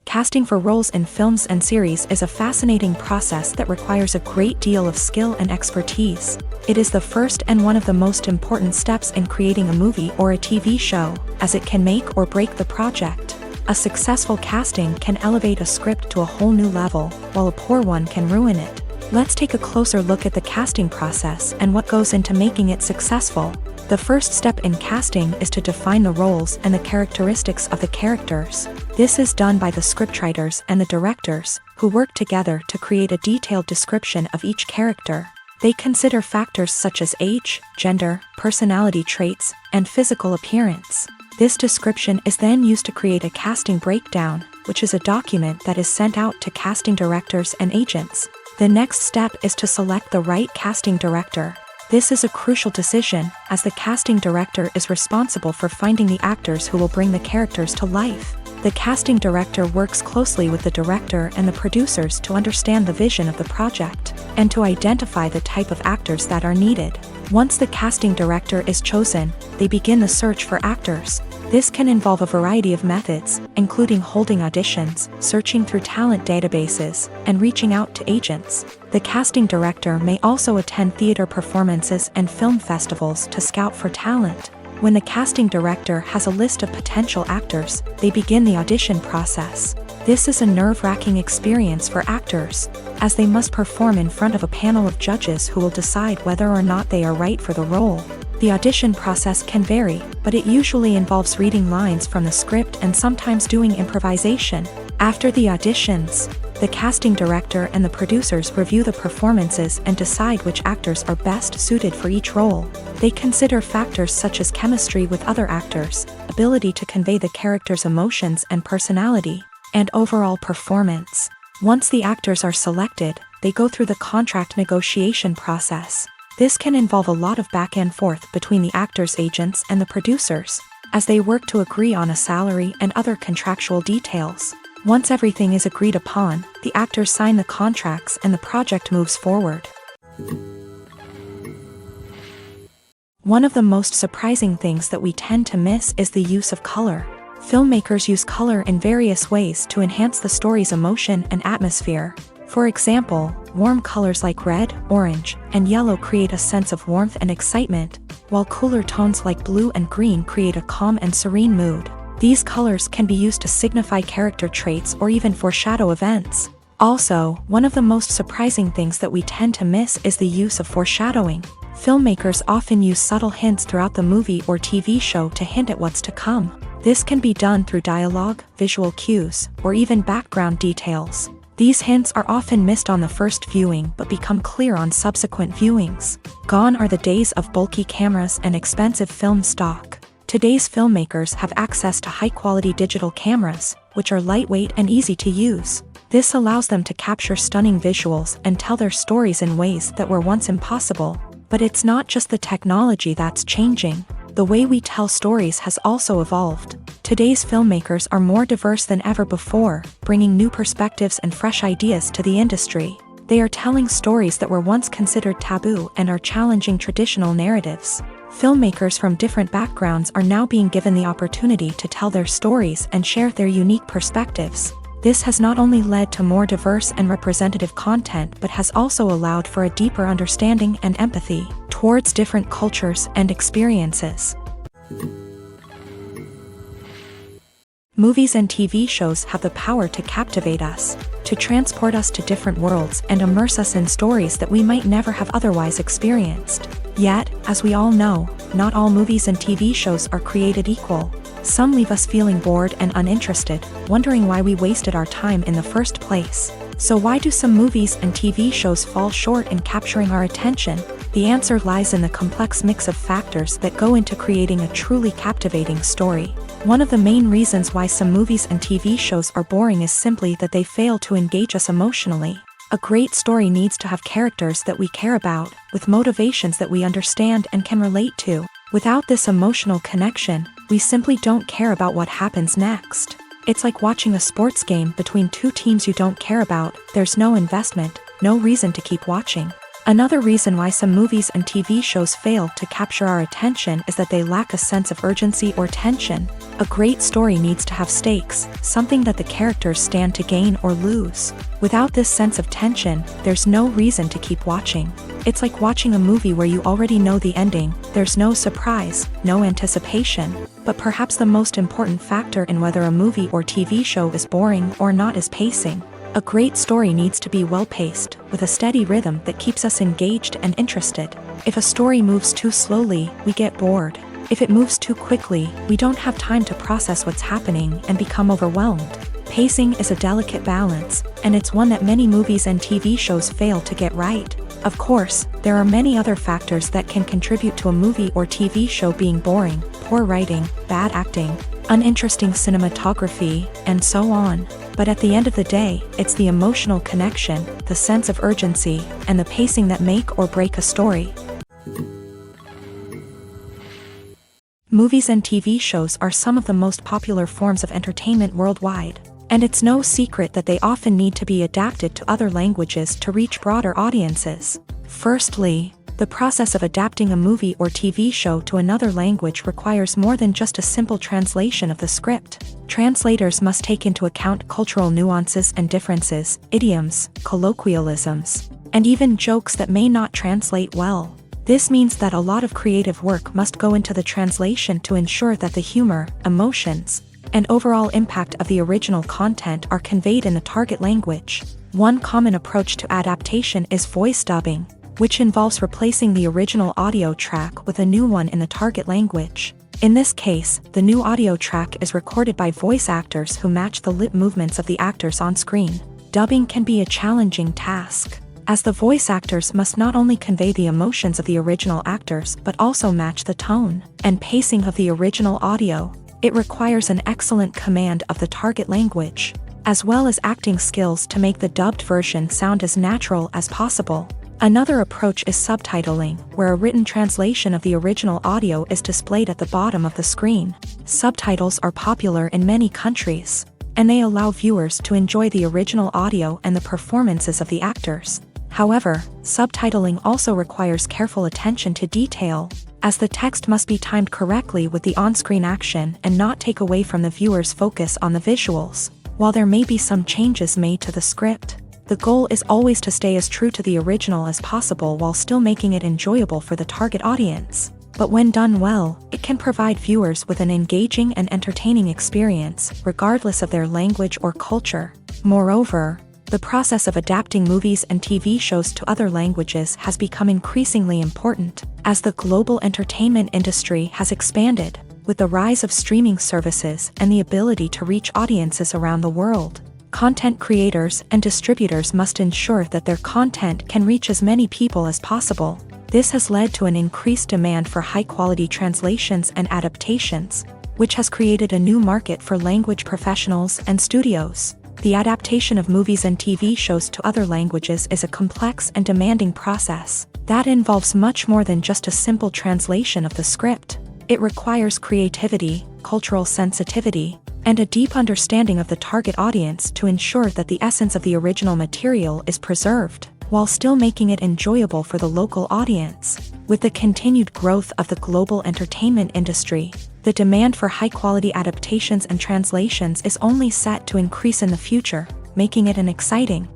Casting for roles in films and series is a fascinating process that requires a great deal of skill and expertise. It is the first and one of the most important steps in creating a movie or a TV show, as it can make or break the project. A successful casting can elevate a script to a whole new level, while a poor one can ruin it. Let's take a closer look at the casting process and what goes into making it successful. The first step in casting is to define the roles and the characteristics of the characters. This is done by the scriptwriters and the directors, who work together to create a detailed description of each character. They consider factors such as age, gender, personality traits, and physical appearance. This description is then used to create a casting breakdown, which is a document that is sent out to casting directors and agents. The next step is to select the right casting director. This is a crucial decision, as the casting director is responsible for finding the actors who will bring the characters to life. The casting director works closely with the director and the producers to understand the vision of the project, and to identify the type of actors that are needed. Once the casting director is chosen, they begin the search for actors. This can involve a variety of methods, including holding auditions, searching through talent databases, and reaching out to agents. The casting director may also attend theater performances and film festivals to scout for talent. When the casting director has a list of potential actors, they begin the audition process. This is a nerve-wracking experience for actors, as they must perform in front of a panel of judges who will decide whether or not they are right for the role. The audition process can vary, but it usually involves reading lines from the script and sometimes doing improvisation. After the auditions, the casting director and the producers review the performances and decide which actors are best suited for each role. They consider factors such as chemistry with other actors, ability to convey the character's emotions and personality, and overall performance. Once the actors are selected, they go through the contract negotiation process. This can involve a lot of back and forth between the actors' agents and the producers, as they work to agree on a salary and other contractual details. Once everything is agreed upon, the actors sign the contracts and the project moves forward. One of the most surprising things that we tend to miss is the use of color. Filmmakers use color in various ways to enhance the story's emotion and atmosphere. For example, warm colors like red, orange, and yellow create a sense of warmth and excitement, while cooler tones like blue and green create a calm and serene mood. These colors can be used to signify character traits or even foreshadow events. Also, one of the most surprising things that we tend to miss is the use of foreshadowing. Filmmakers often use subtle hints throughout the movie or TV show to hint at what's to come. This can be done through dialogue, visual cues, or even background details. These hints are often missed on the first viewing but become clear on subsequent viewings. Gone are the days of bulky cameras and expensive film stock. Today's filmmakers have access to high-quality digital cameras, which are lightweight and easy to use. This allows them to capture stunning visuals and tell their stories in ways that were once impossible. But it's not just the technology that's changing. The way we tell stories has also evolved. Today's filmmakers are more diverse than ever before, bringing new perspectives and fresh ideas to the industry. They are telling stories that were once considered taboo and are challenging traditional narratives. Filmmakers from different backgrounds are now being given the opportunity to tell their stories and share their unique perspectives. This has not only led to more diverse and representative content but has also allowed for a deeper understanding and empathy towards different cultures and experiences. Movies and TV shows have the power to captivate us, to transport us to different worlds and immerse us in stories that we might never have otherwise experienced. Yet, as we all know, not all movies and TV shows are created equal. Some leave us feeling bored and uninterested, wondering why we wasted our time in the first place. So why do some movies and TV shows fall short in capturing our attention? The answer lies in the complex mix of factors that go into creating a truly captivating story. One of the main reasons why some movies and TV shows are boring is simply that they fail to engage us emotionally. A great story needs to have characters that we care about, with motivations that we understand and can relate to. Without this emotional connection, we simply don't care about what happens next. It's like watching a sports game between two teams you don't care about. There's no investment, no reason to keep watching. Another reason why some movies and TV shows fail to capture our attention is that they lack a sense of urgency or tension. A great story needs to have stakes, something that the characters stand to gain or lose. Without this sense of tension, there's no reason to keep watching. It's like watching a movie where you already know the ending. There's no surprise, no anticipation. But perhaps the most important factor in whether a movie or TV show is boring or not is pacing. A great story needs to be well-paced, with a steady rhythm that keeps us engaged and interested. If a story moves too slowly, we get bored. If it moves too quickly, we don't have time to process what's happening and become overwhelmed. Pacing is a delicate balance, and it's one that many movies and TV shows fail to get right. Of course, there are many other factors that can contribute to a movie or TV show being boring: poor writing, bad acting, uninteresting cinematography, and so on. But at the end of the day, it's the emotional connection, the sense of urgency, and the pacing that make or break a story. Movies and TV shows are some of the most popular forms of entertainment worldwide, and it's no secret that they often need to be adapted to other languages to reach broader audiences. Firstly, the process of adapting a movie or TV show to another language requires more than just a simple translation of the script. Translators must take into account cultural nuances and differences, idioms, colloquialisms, and even jokes that may not translate well. This means that a lot of creative work must go into the translation to ensure that the humor, emotions, and overall impact of the original content are conveyed in the target language. One common approach to adaptation is voice dubbing, which involves replacing the original audio track with a new one in the target language. In this case, the new audio track is recorded by voice actors who match the lip movements of the actors on screen. Dubbing can be a challenging task, as the voice actors must not only convey the emotions of the original actors but also match the tone and pacing of the original audio. It requires an excellent command of the target language, as well as acting skills to make the dubbed version sound as natural as possible. Another approach is subtitling, where a written translation of the original audio is displayed at the bottom of the screen. Subtitles are popular in many countries, and they allow viewers to enjoy the original audio and the performances of the actors. However, subtitling also requires careful attention to detail, as the text must be timed correctly with the on-screen action and not take away from the viewer's focus on the visuals. While there may be some changes made to the script, the goal is always to stay as true to the original as possible while still making it enjoyable for the target audience. But when done well, it can provide viewers with an engaging and entertaining experience, regardless of their language or culture. Moreover, the process of adapting movies and TV shows to other languages has become increasingly important, as the global entertainment industry has expanded, with the rise of streaming services and the ability to reach audiences around the world. Content creators and distributors must ensure that their content can reach as many people as possible. This has led to an increased demand for high-quality translations and adaptations, which has created a new market for language professionals and studios. The adaptation of movies and TV shows to other languages is a complex and demanding process that involves much more than just a simple translation of the script. It requires creativity, cultural sensitivity, and a deep understanding of the target audience to ensure that the essence of the original material is preserved, while still making it enjoyable for the local audience. With the continued growth of the global entertainment industry, the demand for high-quality adaptations and translations is only set to increase in the future, making it an exciting.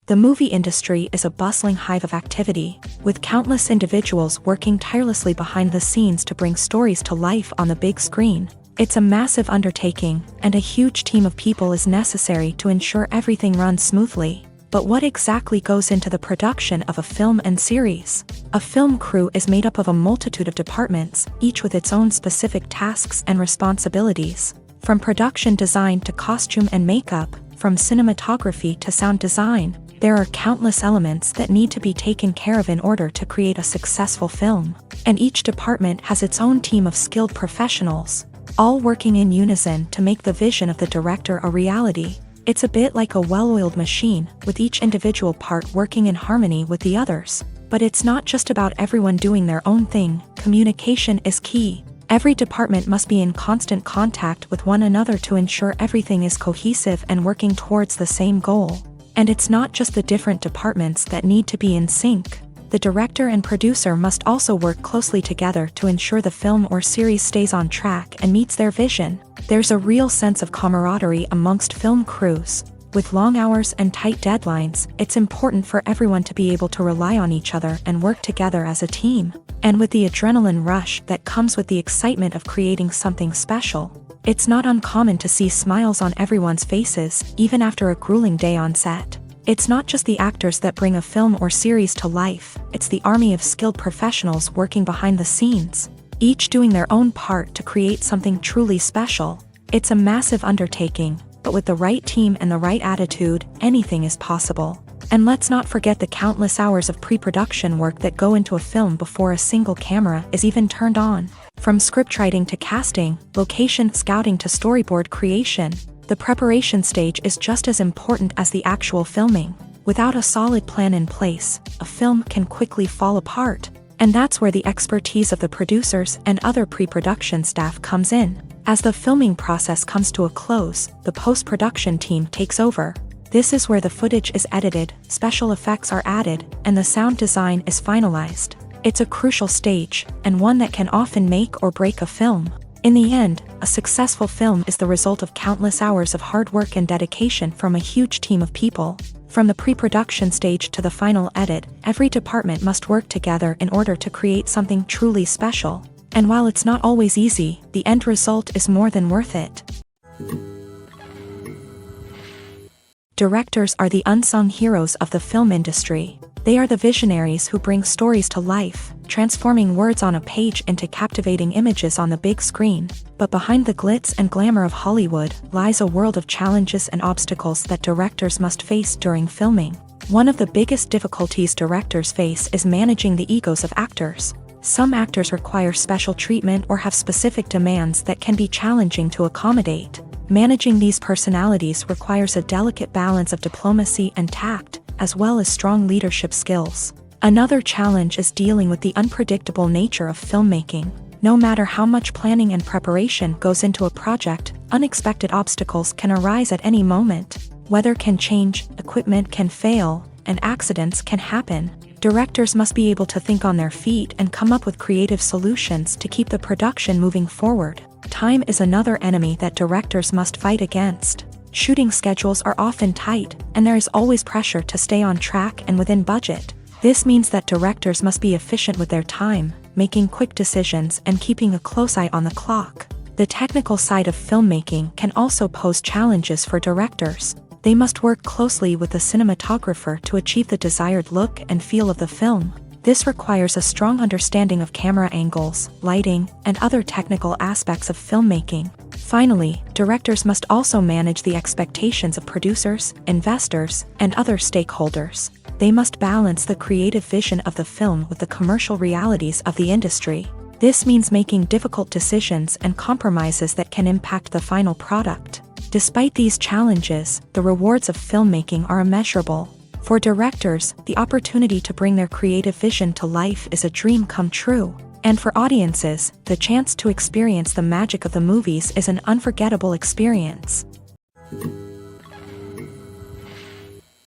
The movie industry is a bustling hive of activity, with countless individuals working tirelessly behind the scenes to bring stories to life on the big screen. It's a massive undertaking, and a huge team of people is necessary to ensure everything runs smoothly. But what exactly goes into the production of a film and series? A film crew is made up of a multitude of departments, each with its own specific tasks and responsibilities. From production design to costume and makeup, from cinematography to sound design, there are countless elements that need to be taken care of in order to create a successful film. And each department has its own team of skilled professionals, all working in unison to make the vision of the director a reality. It's a bit like a well-oiled machine, with each individual part working in harmony with the others. But it's not just about everyone doing their own thing. Communication is key. Every department must be in constant contact with one another to ensure everything is cohesive and working towards the same goal. And it's not just the different departments that need to be in sync. The director and producer must also work closely together to ensure the film or series stays on track and meets their vision. There's a real sense of camaraderie amongst film crews. With long hours and tight deadlines, it's important for everyone to be able to rely on each other and work together as a team. And with the adrenaline rush that comes with the excitement of creating something special, it's not uncommon to see smiles on everyone's faces, even after a grueling day on set. It's not just the actors that bring a film or series to life, it's the army of skilled professionals working behind the scenes, each doing their own part to create something truly special. It's a massive undertaking, but with the right team and the right attitude, anything is possible. And let's not forget the countless hours of pre-production work that go into a film before a single camera is even turned on. From scriptwriting to casting, location scouting to storyboard creation, the preparation stage is just as important as the actual filming. Without a solid plan in place, a film can quickly fall apart. And that's where the expertise of the producers and other pre-production staff comes in. As the filming process comes to a close, the post-production team takes over. This is where the footage is edited, special effects are added, and the sound design is finalized. It's a crucial stage, and one that can often make or break a film. In the end, a successful film is the result of countless hours of hard work and dedication from a huge team of people. From the pre-production stage to the final edit, every department must work together in order to create something truly special. And while it's not always easy, the end result is more than worth it. Directors are the unsung heroes of the film industry. They are the visionaries who bring stories to life, transforming words on a page into captivating images on the big screen. But behind the glitz and glamour of Hollywood lies a world of challenges and obstacles that directors must face during filming. One of the biggest difficulties directors face is managing the egos of actors. Some actors require special treatment or have specific demands that can be challenging to accommodate. Managing these personalities requires a delicate balance of diplomacy and tact, as well as strong leadership skills. Another challenge is dealing with the unpredictable nature of filmmaking. No matter how much planning and preparation goes into a project, unexpected obstacles can arise at any moment. Weather can change, equipment can fail, and accidents can happen. Directors must be able to think on their feet and come up with creative solutions to keep the production moving forward. Time is another enemy that directors must fight against. Shooting schedules are often tight, and there is always pressure to stay on track and within budget. This means that directors must be efficient with their time, making quick decisions and keeping a close eye on the clock. The technical side of filmmaking can also pose challenges for directors. They must work closely with the cinematographer to achieve the desired look and feel of the film. This requires a strong understanding of camera angles, lighting, and other technical aspects of filmmaking. Finally, directors must also manage the expectations of producers, investors, and other stakeholders. They must balance the creative vision of the film with the commercial realities of the industry. This means making difficult decisions and compromises that can impact the final product. Despite these challenges, the rewards of filmmaking are immeasurable. For directors, the opportunity to bring their creative vision to life is a dream come true. And for audiences, the chance to experience the magic of the movies is an unforgettable experience.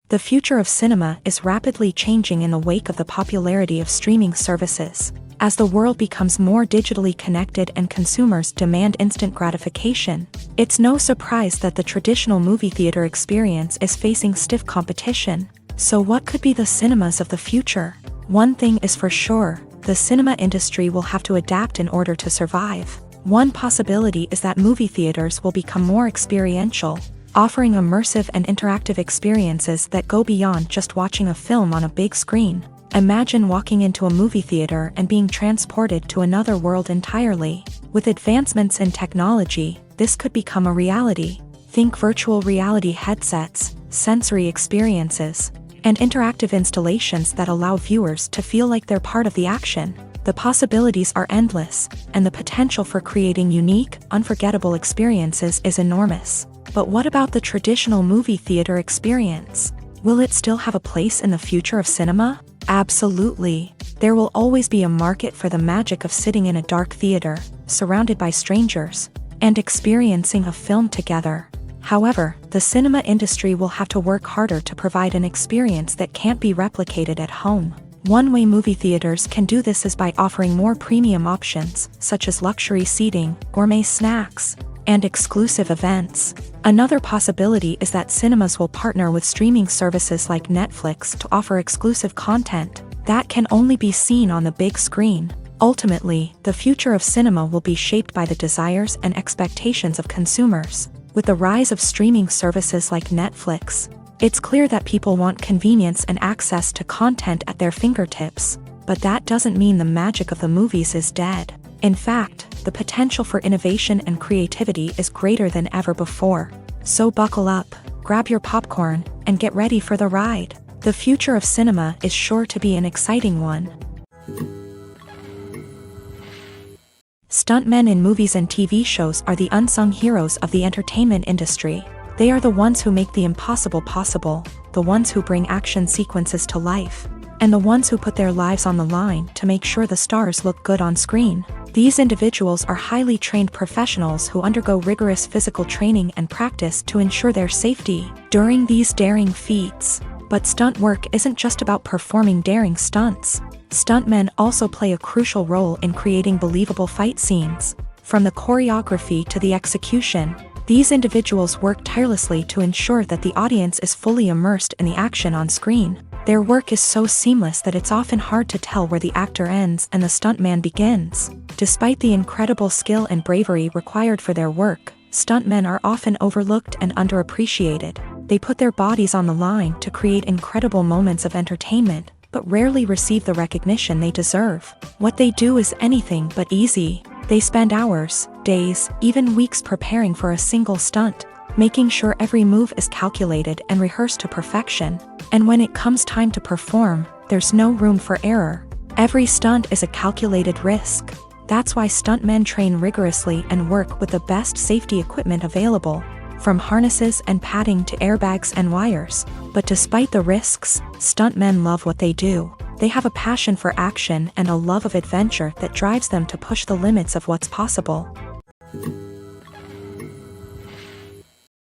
The future of cinema is rapidly changing in the wake of the popularity of streaming services. As the world becomes more digitally connected and consumers demand instant gratification, it's no surprise that the traditional movie theater experience is facing stiff competition. So what could be the cinemas of the future? One thing is for sure, the cinema industry will have to adapt in order to survive. One possibility is that movie theaters will become more experiential, offering immersive and interactive experiences that go beyond just watching a film on a big screen. Imagine walking into a movie theater and being transported to another world entirely. With advancements in technology, this could become a reality. Think virtual reality headsets, sensory experiences, and interactive installations that allow viewers to feel like they're part of the action. The possibilities are endless, and the potential for creating unique, unforgettable experiences is enormous. But what about the traditional movie theater experience? Will it still have a place in the future of cinema? Absolutely. There will always be a market for the magic of sitting in a dark theater, surrounded by strangers, and experiencing a film together. However, the cinema industry will have to work harder to provide an experience that can't be replicated at home. One way movie theaters can do this is by offering more premium options, such as luxury seating, gourmet snacks, and exclusive events. Another possibility is that cinemas will partner with streaming services like Netflix to offer exclusive content that can only be seen on the big screen. Ultimately, the future of cinema will be shaped by the desires and expectations of consumers. With the rise of streaming services like Netflix, it's clear that people want convenience and access to content at their fingertips. But that doesn't mean the magic of the movies is dead. In fact, the potential for innovation and creativity is greater than ever before. So buckle up, grab your popcorn, and get ready for the ride. The future of cinema is sure to be an exciting one. Stuntmen in movies and TV shows are the unsung heroes of the entertainment industry. They are the ones who make the impossible possible, the ones who bring action sequences to life, and the ones who put their lives on the line to make sure the stars look good on screen. These individuals are highly trained professionals who undergo rigorous physical training and practice to ensure their safety during these daring feats. But stunt work isn't just about performing daring stunts. Stuntmen also play a crucial role in creating believable fight scenes. From the choreography to the execution, these individuals work tirelessly to ensure that the audience is fully immersed in the action on screen. Their work is so seamless that it's often hard to tell where the actor ends and the stuntman begins. Despite the incredible skill and bravery required for their work, stuntmen are often overlooked and underappreciated. They put their bodies on the line to create incredible moments of entertainment, but rarely receive the recognition they deserve. What they do is anything but easy. They spend hours, days, even weeks preparing for a single stunt, making sure every move is calculated and rehearsed to perfection. And when it comes time to perform, there's no room for error. Every stunt is a calculated risk. That's why stuntmen train rigorously and work with the best safety equipment available, from harnesses and padding to airbags and wires. But despite the risks, stuntmen love what they do. They have a passion for action and a love of adventure that drives them to push the limits of what's possible.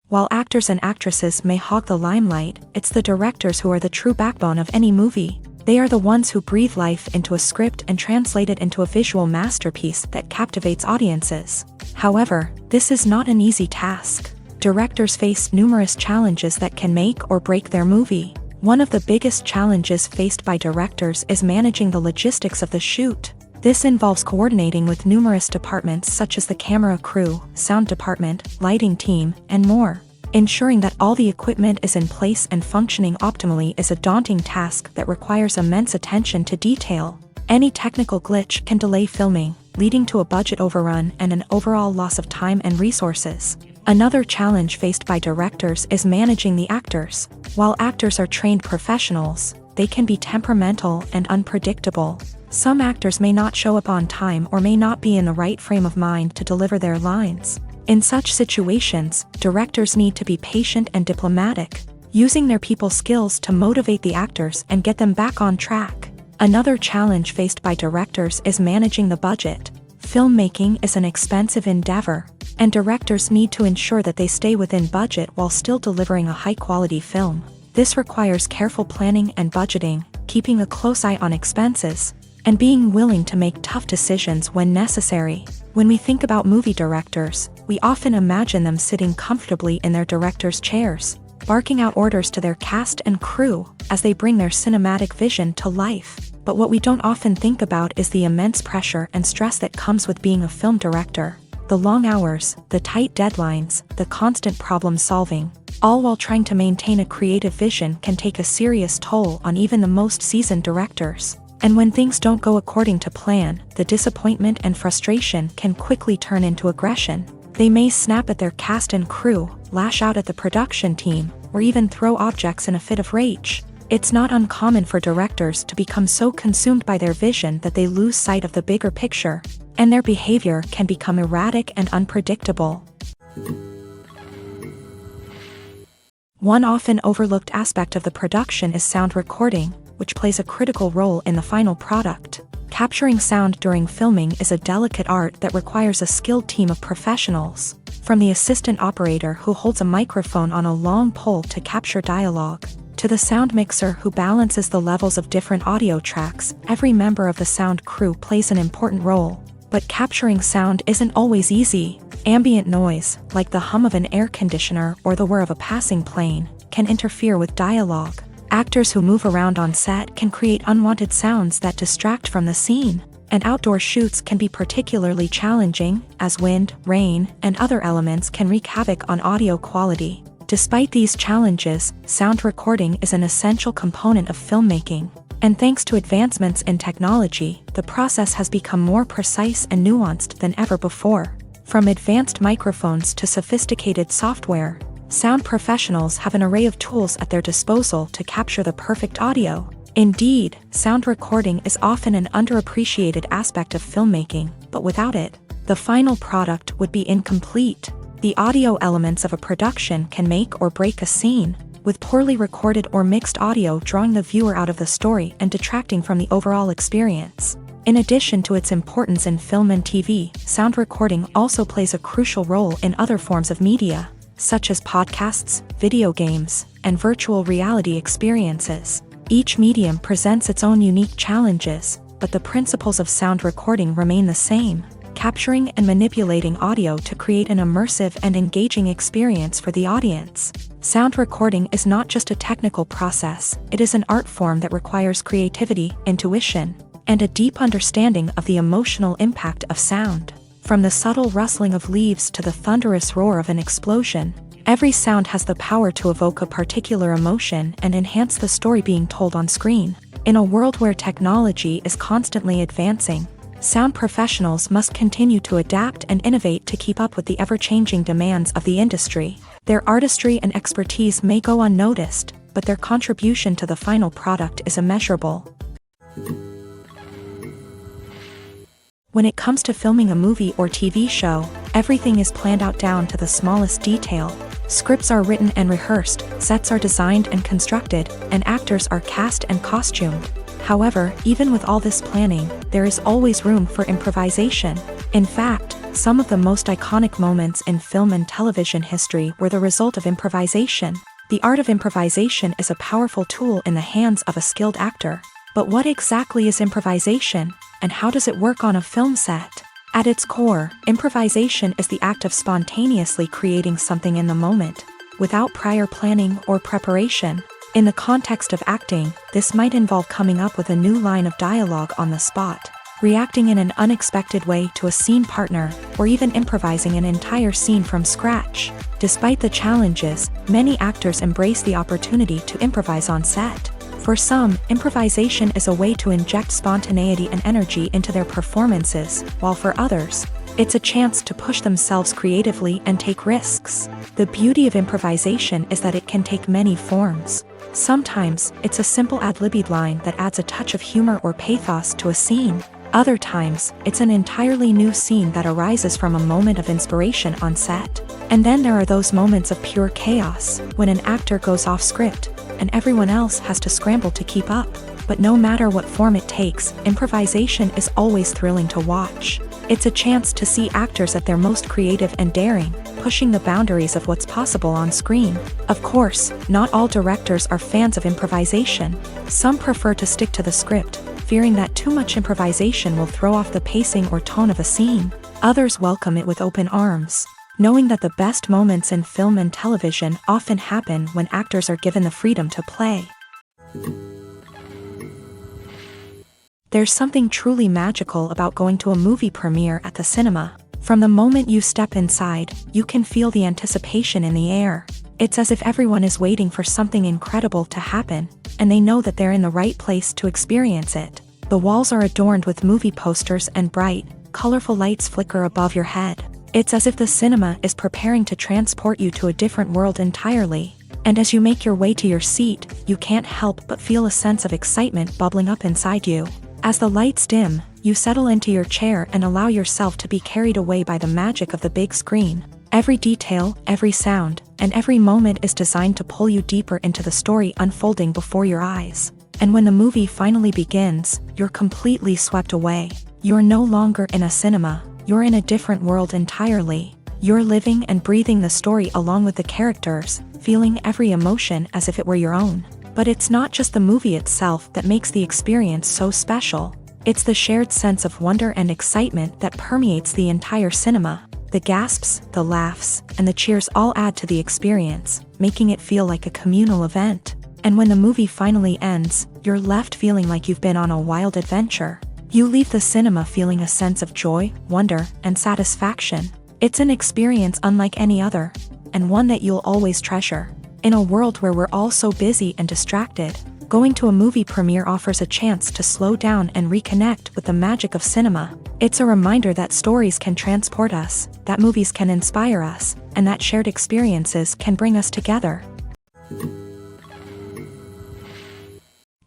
While actors and actresses may hog the limelight, it's the directors who are the true backbone of any movie. They are the ones who breathe life into a script and translate it into a visual masterpiece that captivates audiences. However, this is not an easy task. Directors face numerous challenges that can make or break their movie. One of the biggest challenges faced by directors is managing the logistics of the shoot. This involves coordinating with numerous departments such as the camera crew, sound department, lighting team, and more. Ensuring that all the equipment is in place and functioning optimally is a daunting task that requires immense attention to detail. Any technical glitch can delay filming, leading to a budget overrun and an overall loss of time and resources. Another challenge faced by directors is managing the actors. While actors are trained professionals, they can be temperamental and unpredictable. Some actors may not show up on time or may not be in the right frame of mind to deliver their lines. In such situations, directors need to be patient and diplomatic, using their people skills to motivate the actors and get them back on track. Another challenge faced by directors is managing the budget. Filmmaking is an expensive endeavor, and directors need to ensure that they stay within budget while still delivering a high-quality film. This requires careful planning and budgeting, keeping a close eye on expenses, and being willing to make tough decisions when necessary. When we think about movie directors, we often imagine them sitting comfortably in their director's chairs, barking out orders to their cast and crew as they bring their cinematic vision to life. But what we don't often think about is the immense pressure and stress that comes with being a film director. The long hours, the tight deadlines, the constant problem solving, all while trying to maintain a creative vision can take a serious toll on even the most seasoned directors. And when things don't go according to plan, the disappointment and frustration can quickly turn into aggression. They may snap at their cast and crew, lash out at the production team, or even throw objects in a fit of rage. It's not uncommon for directors to become so consumed by their vision that they lose sight of the bigger picture, and their behavior can become erratic and unpredictable. One often overlooked aspect of the production is sound recording, which plays a critical role in the final product. Capturing sound during filming is a delicate art that requires a skilled team of professionals. From the assistant operator who holds a microphone on a long pole to capture dialogue, to the sound mixer who balances the levels of different audio tracks, every member of the sound crew plays an important role. But capturing sound isn't always easy. Ambient noise, like the hum of an air conditioner or the whir of a passing plane, can interfere with dialogue. Actors who move around on set can create unwanted sounds that distract from the scene, and outdoor shoots can be particularly challenging, as wind, rain, and other elements can wreak havoc on audio quality. Despite these challenges, sound recording is an essential component of filmmaking, and thanks to advancements in technology, the process has become more precise and nuanced than ever before. From advanced microphones to sophisticated software, sound professionals have an array of tools at their disposal to capture the perfect audio. Indeed, sound recording is often an underappreciated aspect of filmmaking, but without it, the final product would be incomplete. The audio elements of a production can make or break a scene. with poorly recorded or mixed audio drawing the viewer out of the story and detracting from the overall experience. In addition to its importance in film and TV, sound recording also plays a crucial role in other forms of media, such as podcasts, video games, and virtual reality experiences. Each medium presents its own unique challenges, but the principles of sound recording remain the same, capturing and manipulating audio to create an immersive and engaging experience for the audience. Sound recording is not just a technical process, it is an art form that requires creativity, intuition, and a deep understanding of the emotional impact of sound. From the subtle rustling of leaves to the thunderous roar of an explosion, every sound has the power to evoke a particular emotion and enhance the story being told on screen. In a world where technology is constantly advancing, sound professionals must continue to adapt and innovate to keep up with the ever-changing demands of the industry. Their artistry and expertise may go unnoticed, but their contribution to the final product is immeasurable. When it comes to filming a movie or TV show, everything is planned out down to the smallest detail. Scripts are written and rehearsed, sets are designed and constructed, and actors are cast and costumed. However, even with all this planning, there is always room for improvisation. In fact, some of the most iconic moments in film and television history were the result of improvisation. The art of improvisation is a powerful tool in the hands of a skilled actor. But what exactly is improvisation, and how does it work on a film set? At its core, improvisation is the act of spontaneously creating something in the moment, without prior planning or preparation. In the context of acting, this might involve coming up with a new line of dialogue on the spot, reacting in an unexpected way to a scene partner, or even improvising an entire scene from scratch. Despite the challenges, many actors embrace the opportunity to improvise on set. For some, improvisation is a way to inject spontaneity and energy into their performances, while for others, it's a chance to push themselves creatively and take risks. The beauty of improvisation is that it can take many forms. Sometimes, it's a simple ad-libbed line that adds a touch of humor or pathos to a scene. Other times, it's an entirely new scene that arises from a moment of inspiration on set. And then there are those moments of pure chaos, when an actor goes off script, and everyone else has to scramble to keep up. But no matter what form it takes, improvisation is always thrilling to watch. It's a chance to see actors at their most creative and daring, pushing the boundaries of what's possible on screen. Of course, not all directors are fans of improvisation. Some prefer to stick to the script, fearing that too much improvisation will throw off the pacing or tone of a scene. Others welcome it with open arms, knowing that the best moments in film and television often happen when actors are given the freedom to play. There's something truly magical about going to a movie premiere at the cinema. From the moment you step inside, you can feel the anticipation in the air. It's as if everyone is waiting for something incredible to happen, and they know that they're in the right place to experience it. The walls are adorned with movie posters and bright, colorful lights flicker above your head. It's as if the cinema is preparing to transport you to a different world entirely. And as you make your way to your seat, you can't help but feel a sense of excitement bubbling up inside you. As the lights dim, you settle into your chair and allow yourself to be carried away by the magic of the big screen. Every detail, every sound, and every moment is designed to pull you deeper into the story unfolding before your eyes. And when the movie finally begins, you're completely swept away. You're no longer in a cinema, you're in a different world entirely. You're living and breathing the story along with the characters, feeling every emotion as if it were your own. But it's not just the movie itself that makes the experience so special. It's the shared sense of wonder and excitement that permeates the entire cinema. The gasps, the laughs, and the cheers all add to the experience, making it feel like a communal event. And when the movie finally ends, you're left feeling like you've been on a wild adventure. You leave the cinema feeling a sense of joy, wonder, and satisfaction. It's an experience unlike any other, and one that you'll always treasure. In a world where we're all so busy and distracted, going to a movie premiere offers a chance to slow down and reconnect with the magic of cinema. It's a reminder that stories can transport us, that movies can inspire us, and that shared experiences can bring us together.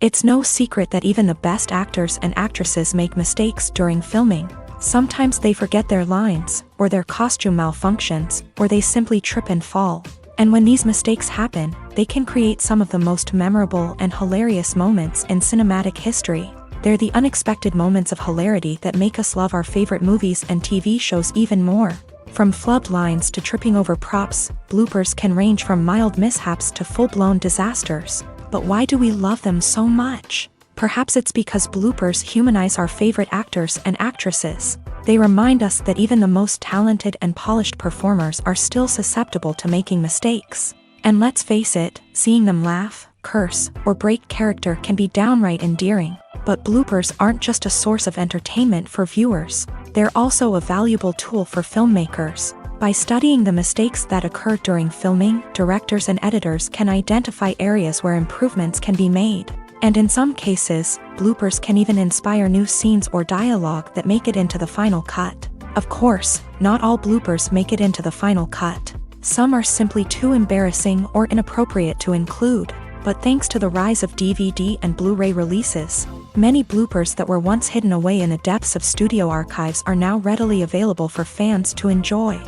It's no secret that even the best actors and actresses make mistakes during filming. Sometimes they forget their lines, or their costume malfunctions, or they simply trip and fall. And when these mistakes happen, they can create some of the most memorable and hilarious moments in cinematic history. They're the unexpected moments of hilarity that make us love our favorite movies and TV shows even more. From flubbed lines to tripping over props, bloopers can range from mild mishaps to full-blown disasters. But why do we love them so much? Perhaps it's because bloopers humanize our favorite actors and actresses. They remind us that even the most talented and polished performers are still susceptible to making mistakes. And let's face it, seeing them laugh, curse, or break character can be downright endearing. But bloopers aren't just a source of entertainment for viewers. They're also a valuable tool for filmmakers. By studying the mistakes that occur during filming, directors and editors can identify areas where improvements can be made. And in some cases, bloopers can even inspire new scenes or dialogue that make it into the final cut. Of course, not all bloopers make it into the final cut. Some are simply too embarrassing or inappropriate to include. But thanks to the rise of DVD and Blu-ray releases, many bloopers that were once hidden away in the depths of studio archives are now readily available for fans to enjoy.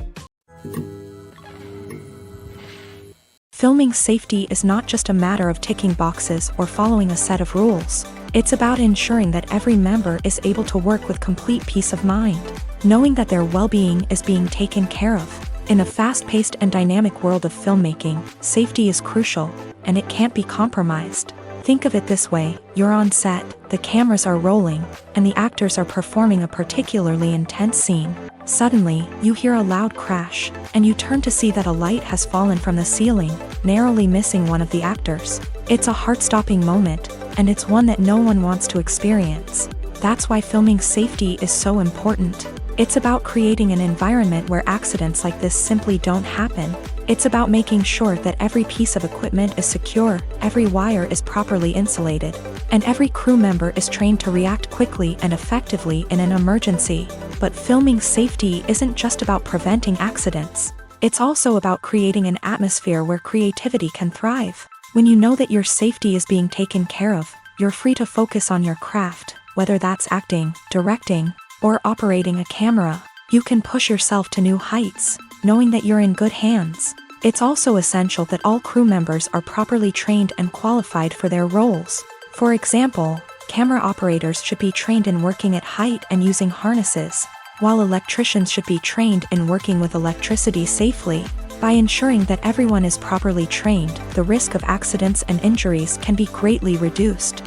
Filming safety is not just a matter of ticking boxes or following a set of rules. It's about ensuring that every member is able to work with complete peace of mind, knowing that their well-being is being taken care of. In a fast-paced and dynamic world of filmmaking, safety is crucial, and it can't be compromised. Think of it this way: you're on set, the cameras are rolling, and the actors are performing a particularly intense scene. Suddenly, you hear a loud crash, and you turn to see that a light has fallen from the ceiling, narrowly missing one of the actors. It's a heart-stopping moment, and it's one that no one wants to experience. That's why filming safety is so important. It's about creating an environment where accidents like this simply don't happen. It's about making sure that every piece of equipment is secure, every wire is properly insulated, and every crew member is trained to react quickly and effectively in an emergency. But filming safety isn't just about preventing accidents. It's also about creating an atmosphere where creativity can thrive. When you know that your safety is being taken care of, you're free to focus on your craft, whether that's acting, directing, or operating a camera. You can push yourself to new heights, knowing that you're in good hands. It's also essential that all crew members are properly trained and qualified for their roles. For example, camera operators should be trained in working at height and using harnesses, while electricians should be trained in working with electricity safely. By ensuring that everyone is properly trained, the risk of accidents and injuries can be greatly reduced.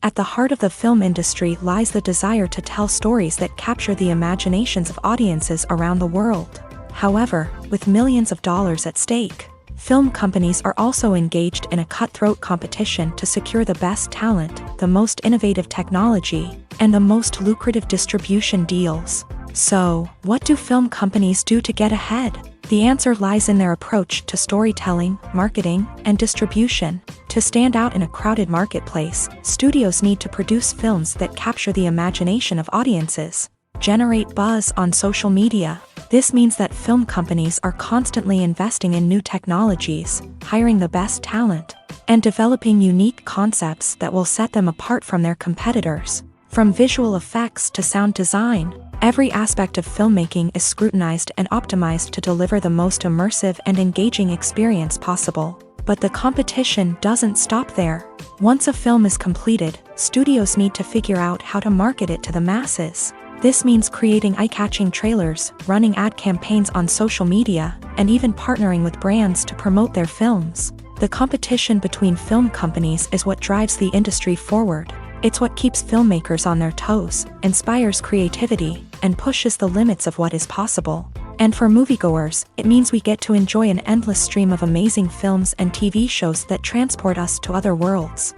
At the heart of the film industry lies the desire to tell stories that capture the imaginations of audiences around the world. However, with millions of dollars at stake, film companies are also engaged in a cutthroat competition to secure the best talent, the most innovative technology, and the most lucrative distribution deals. So, what do film companies do to get ahead? The answer lies in their approach to storytelling, marketing, and distribution. To stand out in a crowded marketplace, studios need to produce films that capture the imagination of audiences, generate buzz on social media. This means that film companies are constantly investing in new technologies, hiring the best talent, and developing unique concepts that will set them apart from their competitors. From visual effects to sound design, every aspect of filmmaking is scrutinized and optimized to deliver the most immersive and engaging experience possible. But the competition doesn't stop there. Once a film is completed, studios need to figure out how to market it to the masses. This means creating eye-catching trailers, running ad campaigns on social media, and even partnering with brands to promote their films. The competition between film companies is what drives the industry forward. It's what keeps filmmakers on their toes, inspires creativity, and pushes the limits of what is possible. And for moviegoers, it means we get to enjoy an endless stream of amazing films and TV shows that transport us to other worlds.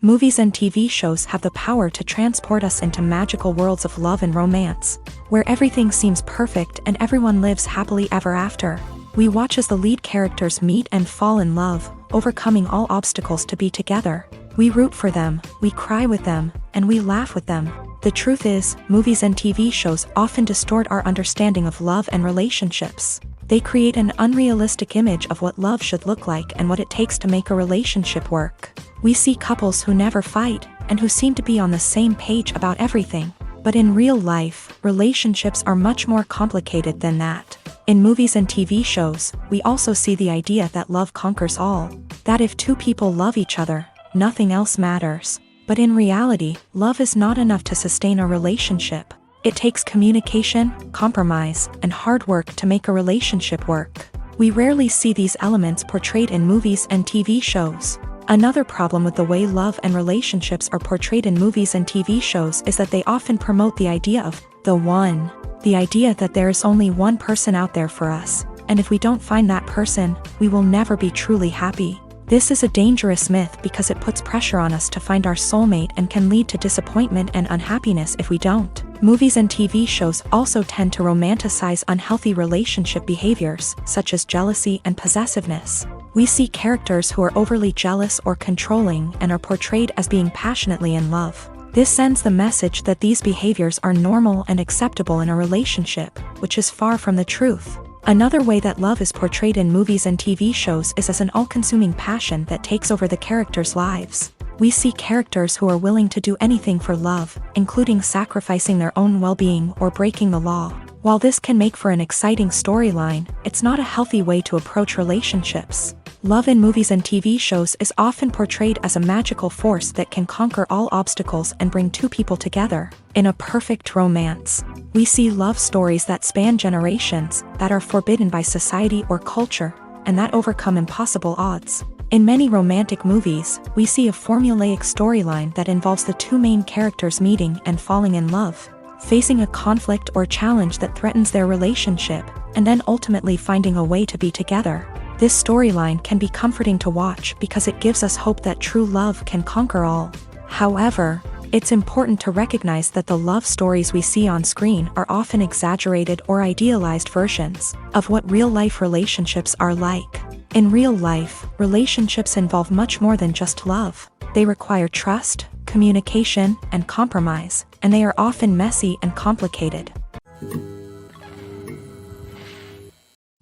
Movies and TV shows have the power to transport us into magical worlds of love and romance, where everything seems perfect and everyone lives happily ever after. We watch as the lead characters meet and fall in love, overcoming all obstacles to be together. We root for them, we cry with them, and we laugh with them. The truth is, movies and TV shows often distort our understanding of love and relationships. They create an unrealistic image of what love should look like and what it takes to make a relationship work. We see couples who never fight, and who seem to be on the same page about everything. But in real life, relationships are much more complicated than that. In movies and TV shows, we also see the idea that love conquers all. That if two people love each other, nothing else matters. But in reality, love is not enough to sustain a relationship. It takes communication, compromise, and hard work to make a relationship work. We rarely see these elements portrayed in movies and TV shows. Another problem with the way love and relationships are portrayed in movies and TV shows is that they often promote the idea of the one. The idea that there is only one person out there for us, and if we don't find that person, we will never be truly happy. This is a dangerous myth because it puts pressure on us to find our soulmate and can lead to disappointment and unhappiness if we don't. Movies and TV shows also tend to romanticize unhealthy relationship behaviors, such as jealousy and possessiveness. We see characters who are overly jealous or controlling and are portrayed as being passionately in love. This sends the message that these behaviors are normal and acceptable in a relationship, which is far from the truth. Another way that love is portrayed in movies and TV shows is as an all-consuming passion that takes over the characters' lives. We see characters who are willing to do anything for love, including sacrificing their own well-being or breaking the law. While this can make for an exciting storyline, it's not a healthy way to approach relationships. Love in movies and TV shows is often portrayed as a magical force that can conquer all obstacles and bring two people together. In a perfect romance, we see love stories that span generations, that are forbidden by society or culture, and that overcome impossible odds. In many romantic movies, we see a formulaic storyline that involves the two main characters meeting and falling in love, facing a conflict or challenge that threatens their relationship, and then ultimately finding a way to be together. This storyline can be comforting to watch because it gives us hope that true love can conquer all. However, it's important to recognize that the love stories we see on screen are often exaggerated or idealized versions of what real-life relationships are like. In real life, relationships involve much more than just love. They require trust, communication, and compromise, and they are often messy and complicated.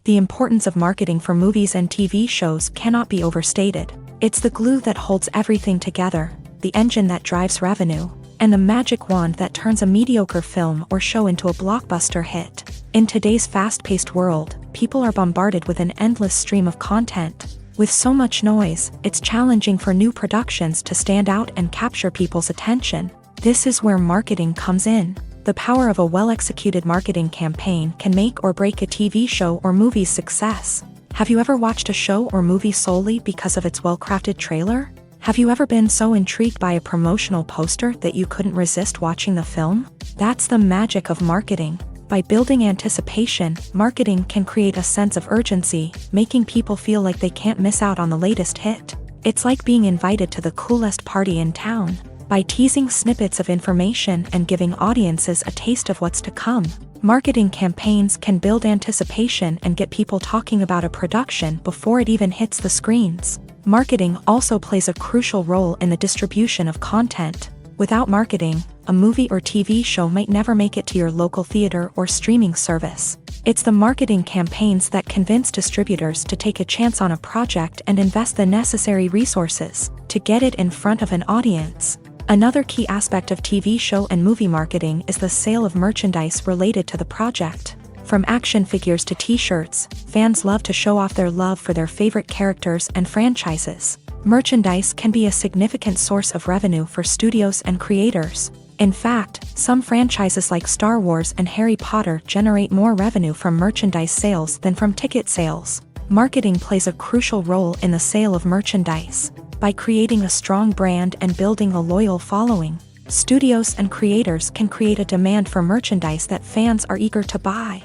The importance of marketing for movies and TV shows cannot be overstated. It's the glue that holds everything together, the engine that drives revenue, and the magic wand that turns a mediocre film or show into a blockbuster hit. In today's fast-paced world, people are bombarded with an endless stream of content. With so much noise, it's challenging for new productions to stand out and capture people's attention. This is where marketing comes in. The power of a well-executed marketing campaign can make or break a TV show or movie's success. Have you ever watched a show or movie solely because of its well-crafted trailer? Have you ever been so intrigued by a promotional poster that you couldn't resist watching the film? That's the magic of marketing. By building anticipation, marketing can create a sense of urgency, making people feel like they can't miss out on the latest hit. It's like being invited to the coolest party in town. By teasing snippets of information and giving audiences a taste of what's to come, marketing campaigns can build anticipation and get people talking about a production before it even hits the screens. Marketing also plays a crucial role in the distribution of content. Without marketing, a movie or TV show might never make it to your local theater or streaming service. It's the marketing campaigns that convince distributors to take a chance on a project and invest the necessary resources to get it in front of an audience. Another key aspect of TV show and movie marketing is the sale of merchandise related to the project. From action figures to t-shirts, fans love to show off their love for their favorite characters and franchises. Merchandise can be a significant source of revenue for studios and creators. In fact, some franchises like Star Wars and Harry Potter generate more revenue from merchandise sales than from ticket sales. Marketing plays a crucial role in the sale of merchandise. By creating a strong brand and building a loyal following, studios and creators can create a demand for merchandise that fans are eager to buy.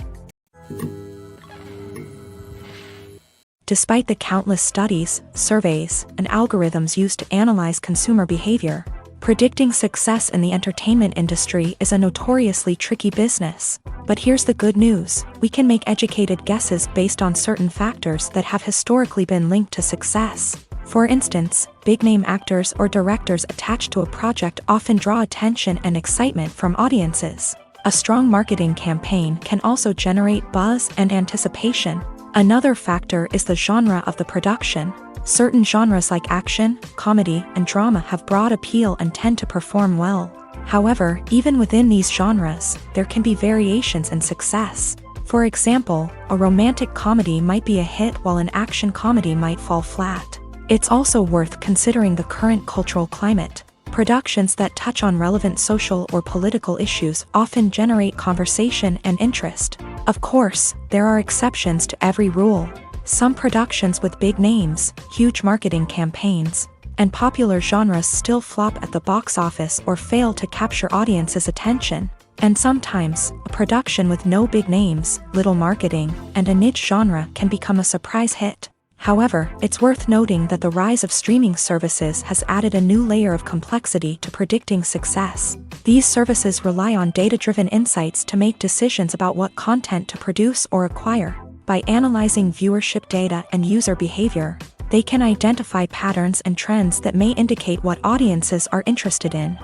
Despite the countless studies, surveys, and algorithms used to analyze consumer behavior, predicting success in the entertainment industry is a notoriously tricky business. But here's the good news: we can make educated guesses based on certain factors that have historically been linked to success. For instance, big-name actors or directors attached to a project often draw attention and excitement from audiences. A strong marketing campaign can also generate buzz and anticipation. Another factor is the genre of the production. Certain genres like action, comedy, and drama have broad appeal and tend to perform well. However, even within these genres, there can be variations in success. For example, a romantic comedy might be a hit while an action comedy might fall flat. It's also worth considering the current cultural climate. Productions that touch on relevant social or political issues often generate conversation and interest. Of course, there are exceptions to every rule. Some productions with big names, huge marketing campaigns, and popular genres still flop at the box office or fail to capture audiences' attention. And sometimes, a production with no big names, little marketing, and a niche genre can become a surprise hit. However, it's worth noting that the rise of streaming services has added a new layer of complexity to predicting success. These services rely on data-driven insights to make decisions about what content to produce or acquire. By analyzing viewership data and user behavior, they can identify patterns and trends that may indicate what audiences are interested in.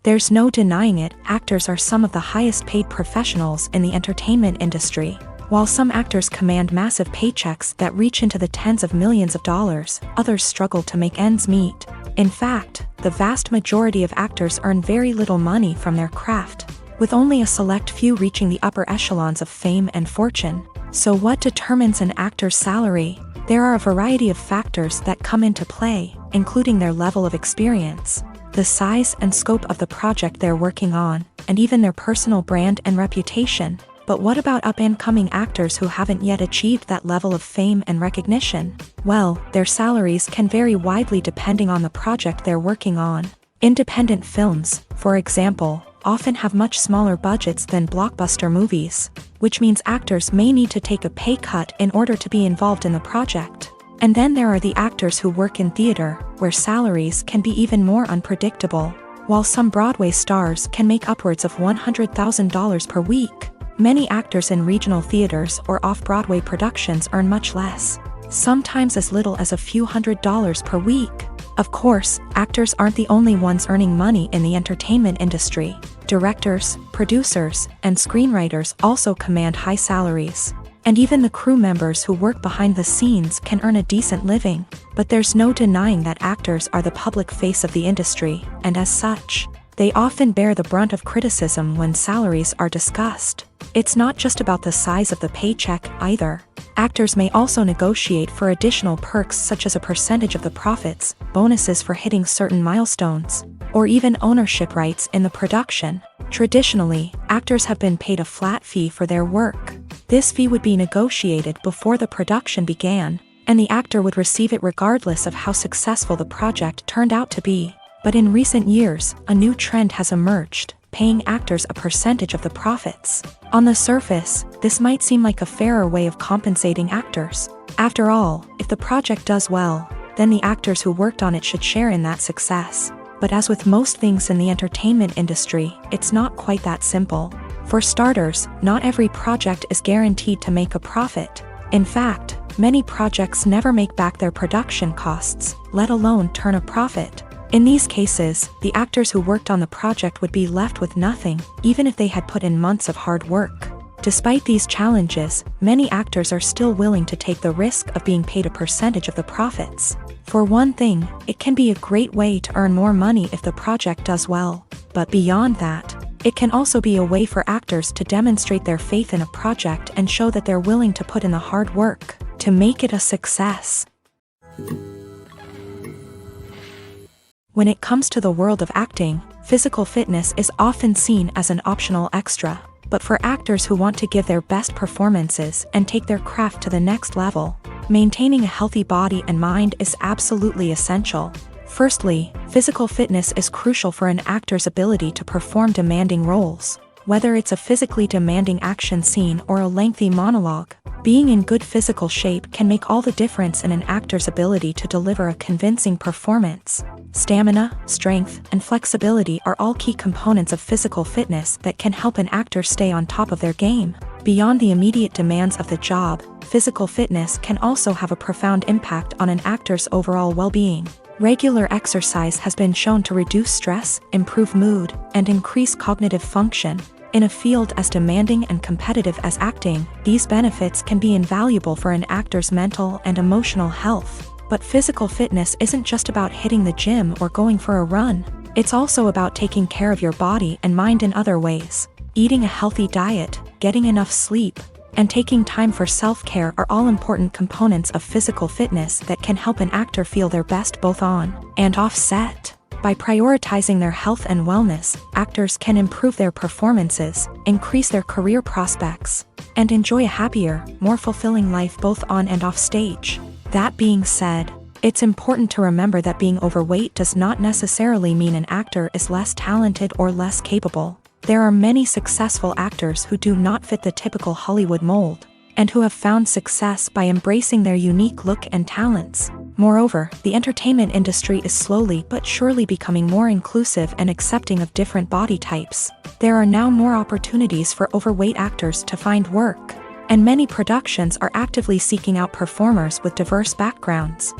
There's no denying it, actors are some of the highest-paid professionals in the entertainment industry. While some actors command massive paychecks that reach into the tens of millions of dollars, others struggle to make ends meet. In fact, the vast majority of actors earn very little money from their craft, with only a select few reaching the upper echelons of fame and fortune. So what determines an actor's salary? There are a variety of factors that come into play, including their level of experience, the size and scope of the project they're working on, and even their personal brand and reputation. But what about up-and-coming actors who haven't yet achieved that level of fame and recognition? Well, their salaries can vary widely depending on the project they're working on. Independent films, for example, often have much smaller budgets than blockbuster movies, which means actors may need to take a pay cut in order to be involved in the project. And then there are the actors who work in theater, where salaries can be even more unpredictable. While some Broadway stars can make upwards of $100,000 per week, many actors in regional theaters or off-Broadway productions earn much less, sometimes as little as a few $100s per week. Of course, actors aren't the only ones earning money in the entertainment industry. Directors, producers, and screenwriters also command high salaries. And even the crew members who work behind the scenes can earn a decent living. But there's no denying that actors are the public face of the industry, and as such, they often bear the brunt of criticism when salaries are discussed. It's not just about the size of the paycheck either. Actors may also negotiate for additional perks such as a percentage of the profits, bonuses for hitting certain milestones, or even ownership rights in the production. Traditionally, actors have been paid a flat fee for their work. This fee would be negotiated before the production began, and the actor would receive it regardless of how successful the project turned out to be. But in recent years, a new trend has emerged, paying actors a percentage of the profits. On the surface, this might seem like a fairer way of compensating actors. After all, if the project does well, then the actors who worked on it should share in that success. But as with most things in the entertainment industry, it's not quite that simple. For starters, not every project is guaranteed to make a profit. In fact, many projects never make back their production costs, let alone turn a profit. In these cases, the actors who worked on the project would be left with nothing, even if they had put in months of hard work. Despite these challenges, many actors are still willing to take the risk of being paid a percentage of the profits. For one thing, it can be a great way to earn more money if the project does well. But beyond that, it can also be a way for actors to demonstrate their faith in a project and show that they're willing to put in the hard work to make it a success. When it comes to the world of acting, physical fitness is often seen as an optional extra. But for actors who want to give their best performances and take their craft to the next level, maintaining a healthy body and mind is absolutely essential. Firstly, physical fitness is crucial for an actor's ability to perform demanding roles. Whether it's a physically demanding action scene or a lengthy monologue, being in good physical shape can make all the difference in an actor's ability to deliver a convincing performance. Stamina, strength, and flexibility are all key components of physical fitness that can help an actor stay on top of their game. Beyond the immediate demands of the job, physical fitness can also have a profound impact on an actor's overall well-being. Regular exercise has been shown to reduce stress, improve mood, and increase cognitive function. In a field as demanding and competitive as acting, these benefits can be invaluable for an actor's mental and emotional health. But physical fitness isn't just about hitting the gym or going for a run. It's also about taking care of your body and mind in other ways. Eating a healthy diet, getting enough sleep, and taking time for self-care are all important components of physical fitness that can help an actor feel their best both on and off set. By prioritizing their health and wellness, actors can improve their performances, increase their career prospects, and enjoy a happier, more fulfilling life both on and off stage. That being said, it's important to remember that being overweight does not necessarily mean an actor is less talented or less capable. There are many successful actors who do not fit the typical Hollywood mold, and who have found success by embracing their unique look and talents. Moreover, the entertainment industry is slowly but surely becoming more inclusive and accepting of different body types. There are now more opportunities for overweight actors to find work, and many productions are actively seeking out performers with diverse backgrounds.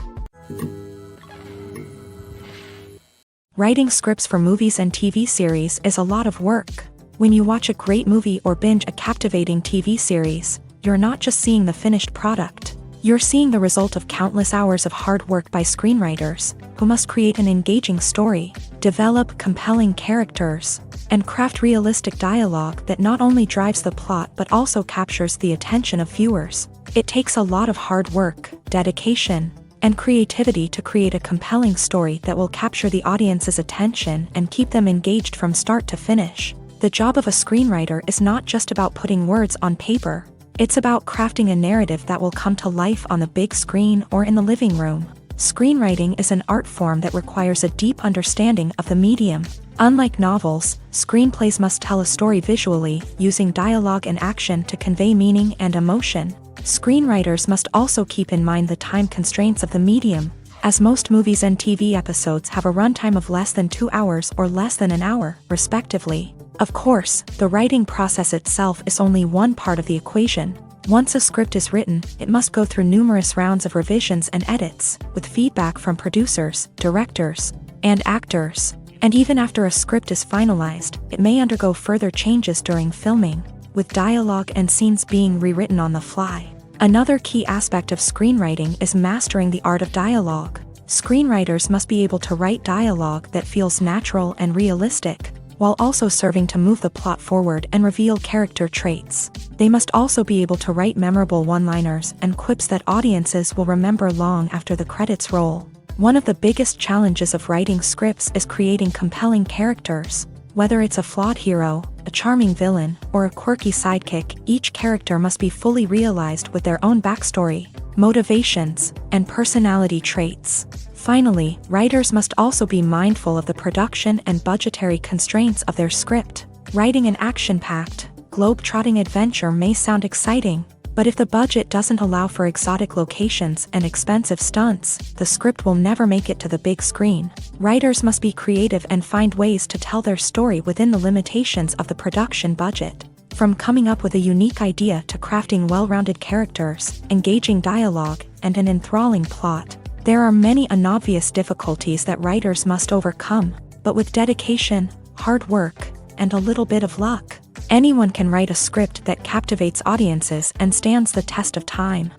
Writing scripts for movies and TV series is a lot of work. When you watch a great movie or binge a captivating TV series, you're not just seeing the finished product. You're seeing the result of countless hours of hard work by screenwriters, who must create an engaging story, develop compelling characters, and craft realistic dialogue that not only drives the plot but also captures the attention of viewers. It takes a lot of hard work, dedication, and creativity to create a compelling story that will capture the audience's attention and keep them engaged from start to finish. The job of a screenwriter is not just about putting words on paper. It's about crafting a narrative that will come to life on the big screen or in the living room. Screenwriting is an art form that requires a deep understanding of the medium. Unlike novels, screenplays must tell a story visually, using dialogue and action to convey meaning and emotion. Screenwriters must also keep in mind the time constraints of the medium, as most movies and TV episodes have a runtime of less than 2 hours or less than an hour, respectively. Of course, the writing process itself is only one part of the equation. Once a script is written, it must go through numerous rounds of revisions and edits, with feedback from producers, directors, and actors. And even after a script is finalized, it may undergo further changes during filming, with dialogue and scenes being rewritten on the fly. Another key aspect of screenwriting is mastering the art of dialogue. Screenwriters must be able to write dialogue that feels natural and realistic, while also serving to move the plot forward and reveal character traits. They must also be able to write memorable one-liners and quips that audiences will remember long after the credits roll. One of the biggest challenges of writing scripts is creating compelling characters. Whether it's a flawed hero, a charming villain, or a quirky sidekick, each character must be fully realized with their own backstory, motivations, and personality traits. Finally, writers must also be mindful of the production and budgetary constraints of their script. Writing an action-packed, globe-trotting adventure may sound exciting, but if the budget doesn't allow for exotic locations and expensive stunts, the script will never make it to the big screen. Writers must be creative and find ways to tell their story within the limitations of the production budget. From coming up with a unique idea to crafting well-rounded characters, engaging dialogue, and an enthralling plot, there are many unobvious difficulties that writers must overcome, but with dedication, hard work, and a little bit of luck, anyone can write a script that captivates audiences and stands the test of time.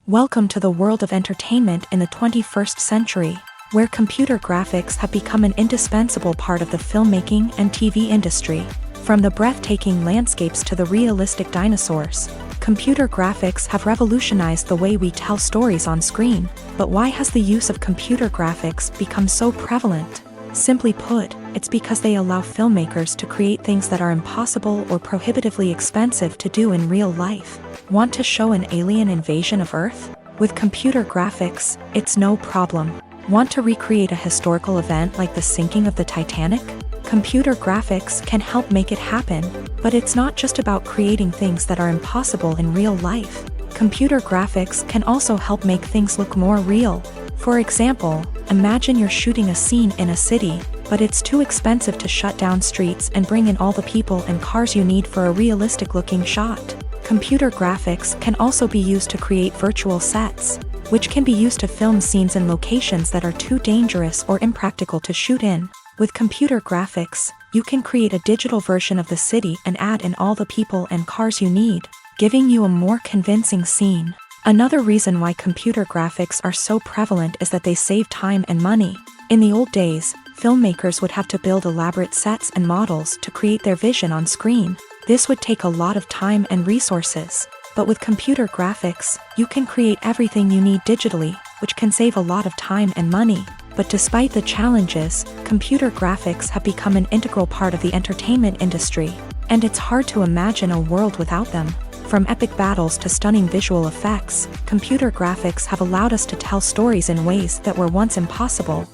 Welcome to the world of entertainment in the 21st century, where computer graphics have become an indispensable part of the filmmaking and TV industry. From the breathtaking landscapes to the realistic dinosaurs, computer graphics have revolutionized the way we tell stories on screen. But why has the use of computer graphics become so prevalent? Simply put, it's because they allow filmmakers to create things that are impossible or prohibitively expensive to do in real life. Want to show an alien invasion of Earth? With computer graphics, it's no problem. Want to recreate a historical event like the sinking of the Titanic? Computer graphics can help make it happen, but it's not just about creating things that are impossible in real life. Computer graphics can also help make things look more real. For example, imagine you're shooting a scene in a city, but it's too expensive to shut down streets and bring in all the people and cars you need for a realistic-looking shot. Computer graphics can also be used to create virtual sets, which can be used to film scenes in locations that are too dangerous or impractical to shoot in. With computer graphics, you can create a digital version of the city and add in all the people and cars you need, giving you a more convincing scene. Another reason why computer graphics are so prevalent is that they save time and money. In the old days, filmmakers would have to build elaborate sets and models to create their vision on screen. This would take a lot of time and resources. But with computer graphics, you can create everything you need digitally, which can save a lot of time and money. But despite the challenges, computer graphics have become an integral part of the entertainment industry, and it's hard to imagine a world without them. From epic battles to stunning visual effects, computer graphics have allowed us to tell stories in ways that were once impossible.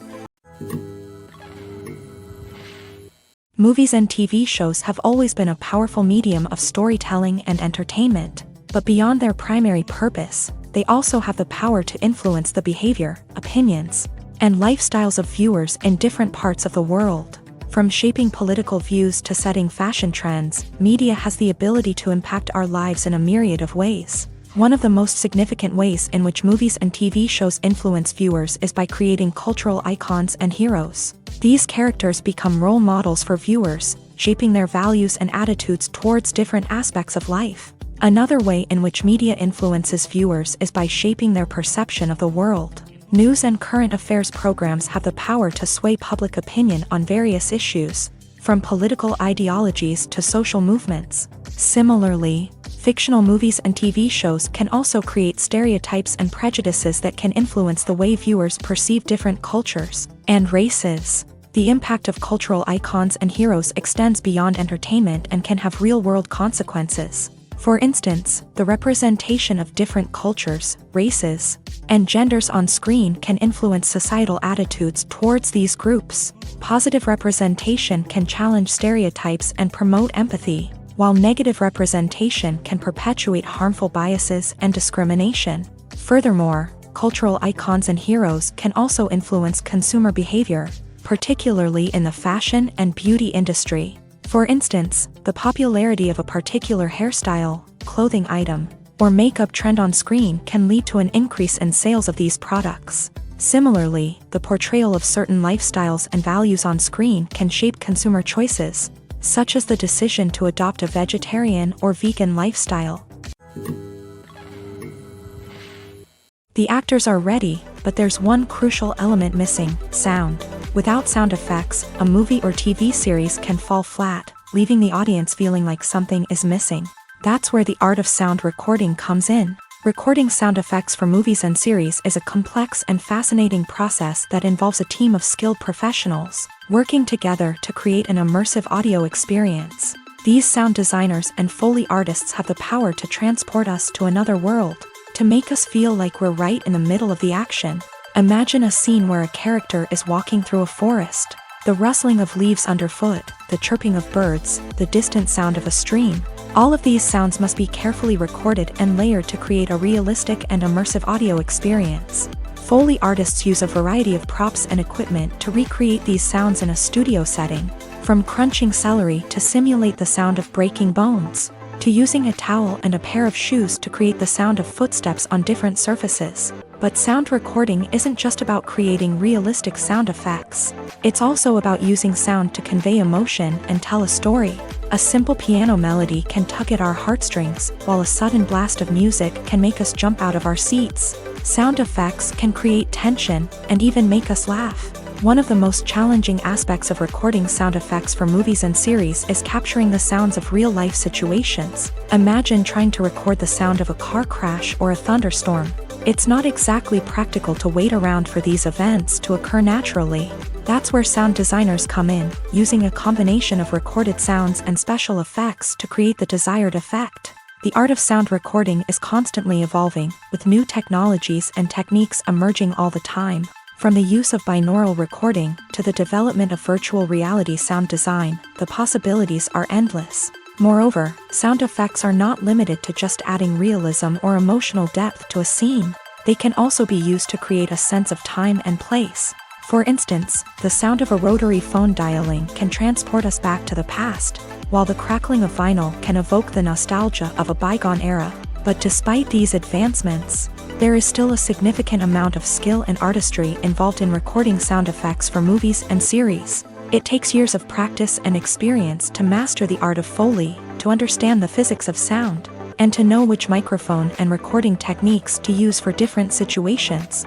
Movies and TV shows have always been a powerful medium of storytelling and entertainment, but beyond their primary purpose, they also have the power to influence the behavior, opinions, and lifestyles of viewers in different parts of the world. From shaping political views to setting fashion trends, media has the ability to impact our lives in a myriad of ways. One of the most significant ways in which movies and TV shows influence viewers is by creating cultural icons and heroes. These characters become role models for viewers, shaping their values and attitudes towards different aspects of life. Another way in which media influences viewers is by shaping their perception of the world. News and current affairs programs have the power to sway public opinion on various issues, from political ideologies to social movements. Similarly, fictional movies and TV shows can also create stereotypes and prejudices that can influence the way viewers perceive different cultures and races. The impact of cultural icons and heroes extends beyond entertainment and can have real-world consequences. For instance, the representation of different cultures, races, and genders on screen can influence societal attitudes towards these groups. Positive representation can challenge stereotypes and promote empathy, while negative representation can perpetuate harmful biases and discrimination. Furthermore, cultural icons and heroes can also influence consumer behavior, particularly in the fashion and beauty industry. For instance, the popularity of a particular hairstyle, clothing item, or makeup trend on screen can lead to an increase in sales of these products. Similarly, the portrayal of certain lifestyles and values on screen can shape consumer choices, such as the decision to adopt a vegetarian or vegan lifestyle. The actors are ready, but there's one crucial element missing: sound. Without sound effects, a movie or TV series can fall flat, leaving the audience feeling like something is missing. That's where the art of sound recording comes in. Recording sound effects for movies and series is a complex and fascinating process that involves a team of skilled professionals working together to create an immersive audio experience. These sound designers and Foley artists have the power to transport us to another world, to make us feel like we're right in the middle of the action. Imagine a scene where a character is walking through a forest. The rustling of leaves underfoot, the chirping of birds, the distant sound of a stream. All of these sounds must be carefully recorded and layered to create a realistic and immersive audio experience. Foley artists use a variety of props and equipment to recreate these sounds in a studio setting, from crunching celery to simulate the sound of breaking bones, to using a towel and a pair of shoes to create the sound of footsteps on different surfaces. But sound recording isn't just about creating realistic sound effects. It's also about using sound to convey emotion and tell a story. A simple piano melody can tug at our heartstrings, while a sudden blast of music can make us jump out of our seats. Sound effects can create tension and even make us laugh. One of the most challenging aspects of recording sound effects for movies and series is capturing the sounds of real-life situations. Imagine trying to record the sound of a car crash or a thunderstorm. It's not exactly practical to wait around for these events to occur naturally. That's where sound designers come in, using a combination of recorded sounds and special effects to create the desired effect. The art of sound recording is constantly evolving, with new technologies and techniques emerging all the time. From the use of binaural recording to the development of virtual reality sound design, the possibilities are endless. Moreover, sound effects are not limited to just adding realism or emotional depth to a scene. They can also be used to create a sense of time and place. For instance, the sound of a rotary phone dialing can transport us back to the past, while the crackling of vinyl can evoke the nostalgia of a bygone era. But despite these advancements, there is still a significant amount of skill and artistry involved in recording sound effects for movies and series. It takes years of practice and experience to master the art of Foley, to understand the physics of sound, and to know which microphone and recording techniques to use for different situations.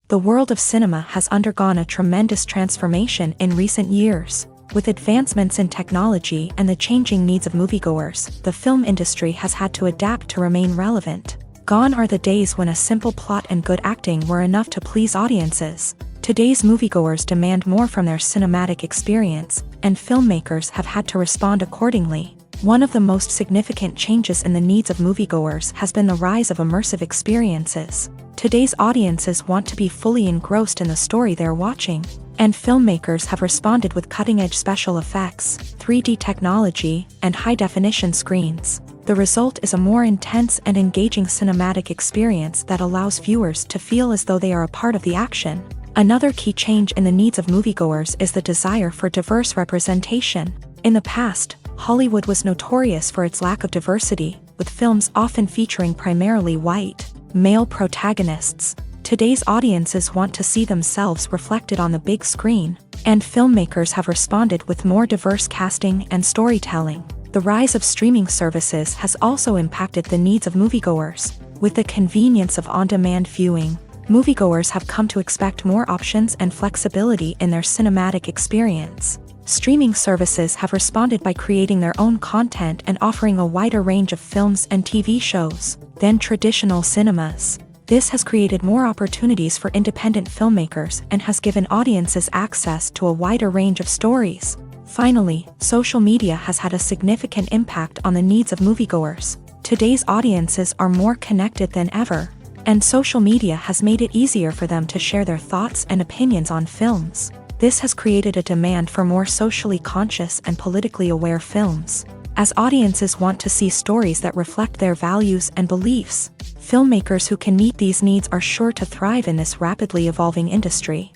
The world of cinema has undergone a tremendous transformation in recent years. With advancements in technology and the changing needs of moviegoers, the film industry has had to adapt to remain relevant. Gone are the days when a simple plot and good acting were enough to please audiences. Today's moviegoers demand more from their cinematic experience, and filmmakers have had to respond accordingly. One of the most significant changes in the needs of moviegoers has been the rise of immersive experiences. Today's audiences want to be fully engrossed in the story they're watching, and filmmakers have responded with cutting-edge special effects, 3D technology, and high-definition screens. The result is a more intense and engaging cinematic experience that allows viewers to feel as though they are a part of the action. Another key change in the needs of moviegoers is the desire for diverse representation. In the past, Hollywood was notorious for its lack of diversity, with films often featuring primarily white, male protagonists. Today's audiences want to see themselves reflected on the big screen, and filmmakers have responded with more diverse casting and storytelling. The rise of streaming services has also impacted the needs of moviegoers. With the convenience of on-demand viewing, moviegoers have come to expect more options and flexibility in their cinematic experience. Streaming services have responded by creating their own content and offering a wider range of films and TV shows than traditional cinemas. This has created more opportunities for independent filmmakers and has given audiences access to a wider range of stories. Finally, social media has had a significant impact on the needs of moviegoers. Today's audiences are more connected than ever, and social media has made it easier for them to share their thoughts and opinions on films. This has created a demand for more socially conscious and politically aware films. As audiences want to see stories that reflect their values and beliefs, filmmakers who can meet these needs are sure to thrive in this rapidly evolving industry.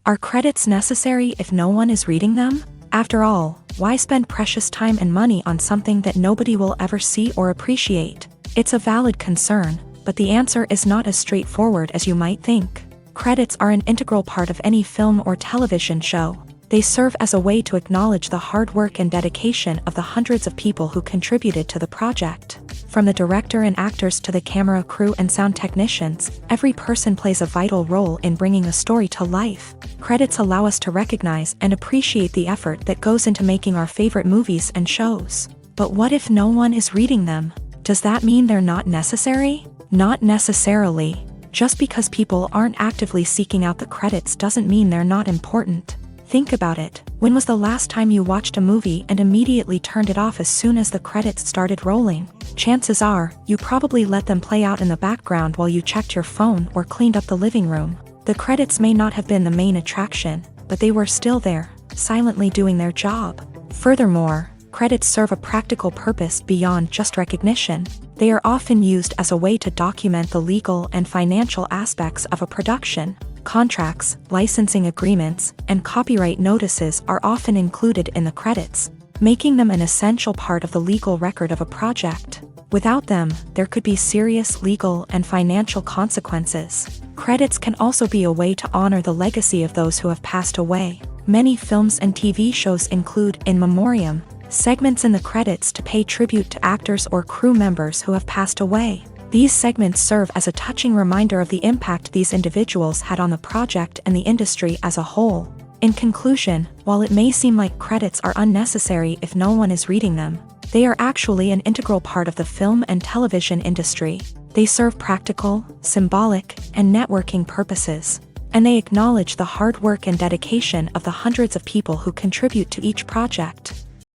Are credits necessary if no one is reading them? After all, why spend precious time and money on something that nobody will ever see or appreciate? It's a valid concern, but the answer is not as straightforward as you might think. Credits are an integral part of any film or television show. They serve as a way to acknowledge the hard work and dedication of the hundreds of people who contributed to the project. From the director and actors to the camera crew and sound technicians, every person plays a vital role in bringing a story to life. Credits allow us to recognize and appreciate the effort that goes into making our favorite movies and shows. But what if no one is reading them? Does that mean they're not necessary? Not necessarily. Just because people aren't actively seeking out the credits doesn't mean they're not important. Think about it. When was the last time you watched a movie and immediately turned it off as soon as the credits started rolling? Chances are, you probably let them play out in the background while you checked your phone or cleaned up the living room. The credits may not have been the main attraction, but they were still there, silently doing their job. Furthermore, credits serve a practical purpose beyond just recognition. They are often used as a way to document the legal and financial aspects of a production. Contracts, licensing agreements, and copyright notices are often included in the credits, making them an essential part of the legal record of a project. Without them, there could be serious legal and financial consequences. Credits can also be a way to honor the legacy of those who have passed away. Many films and TV shows include in memoriam segments in the credits to pay tribute to actors or crew members who have passed away. These segments serve as a touching reminder of the impact these individuals had on the project and the industry as a whole. In conclusion, while it may seem like credits are unnecessary if no one is reading them, they are actually an integral part of the film and television industry. They serve practical, symbolic, and networking purposes, and they acknowledge the hard work and dedication of the hundreds of people who contribute to each project.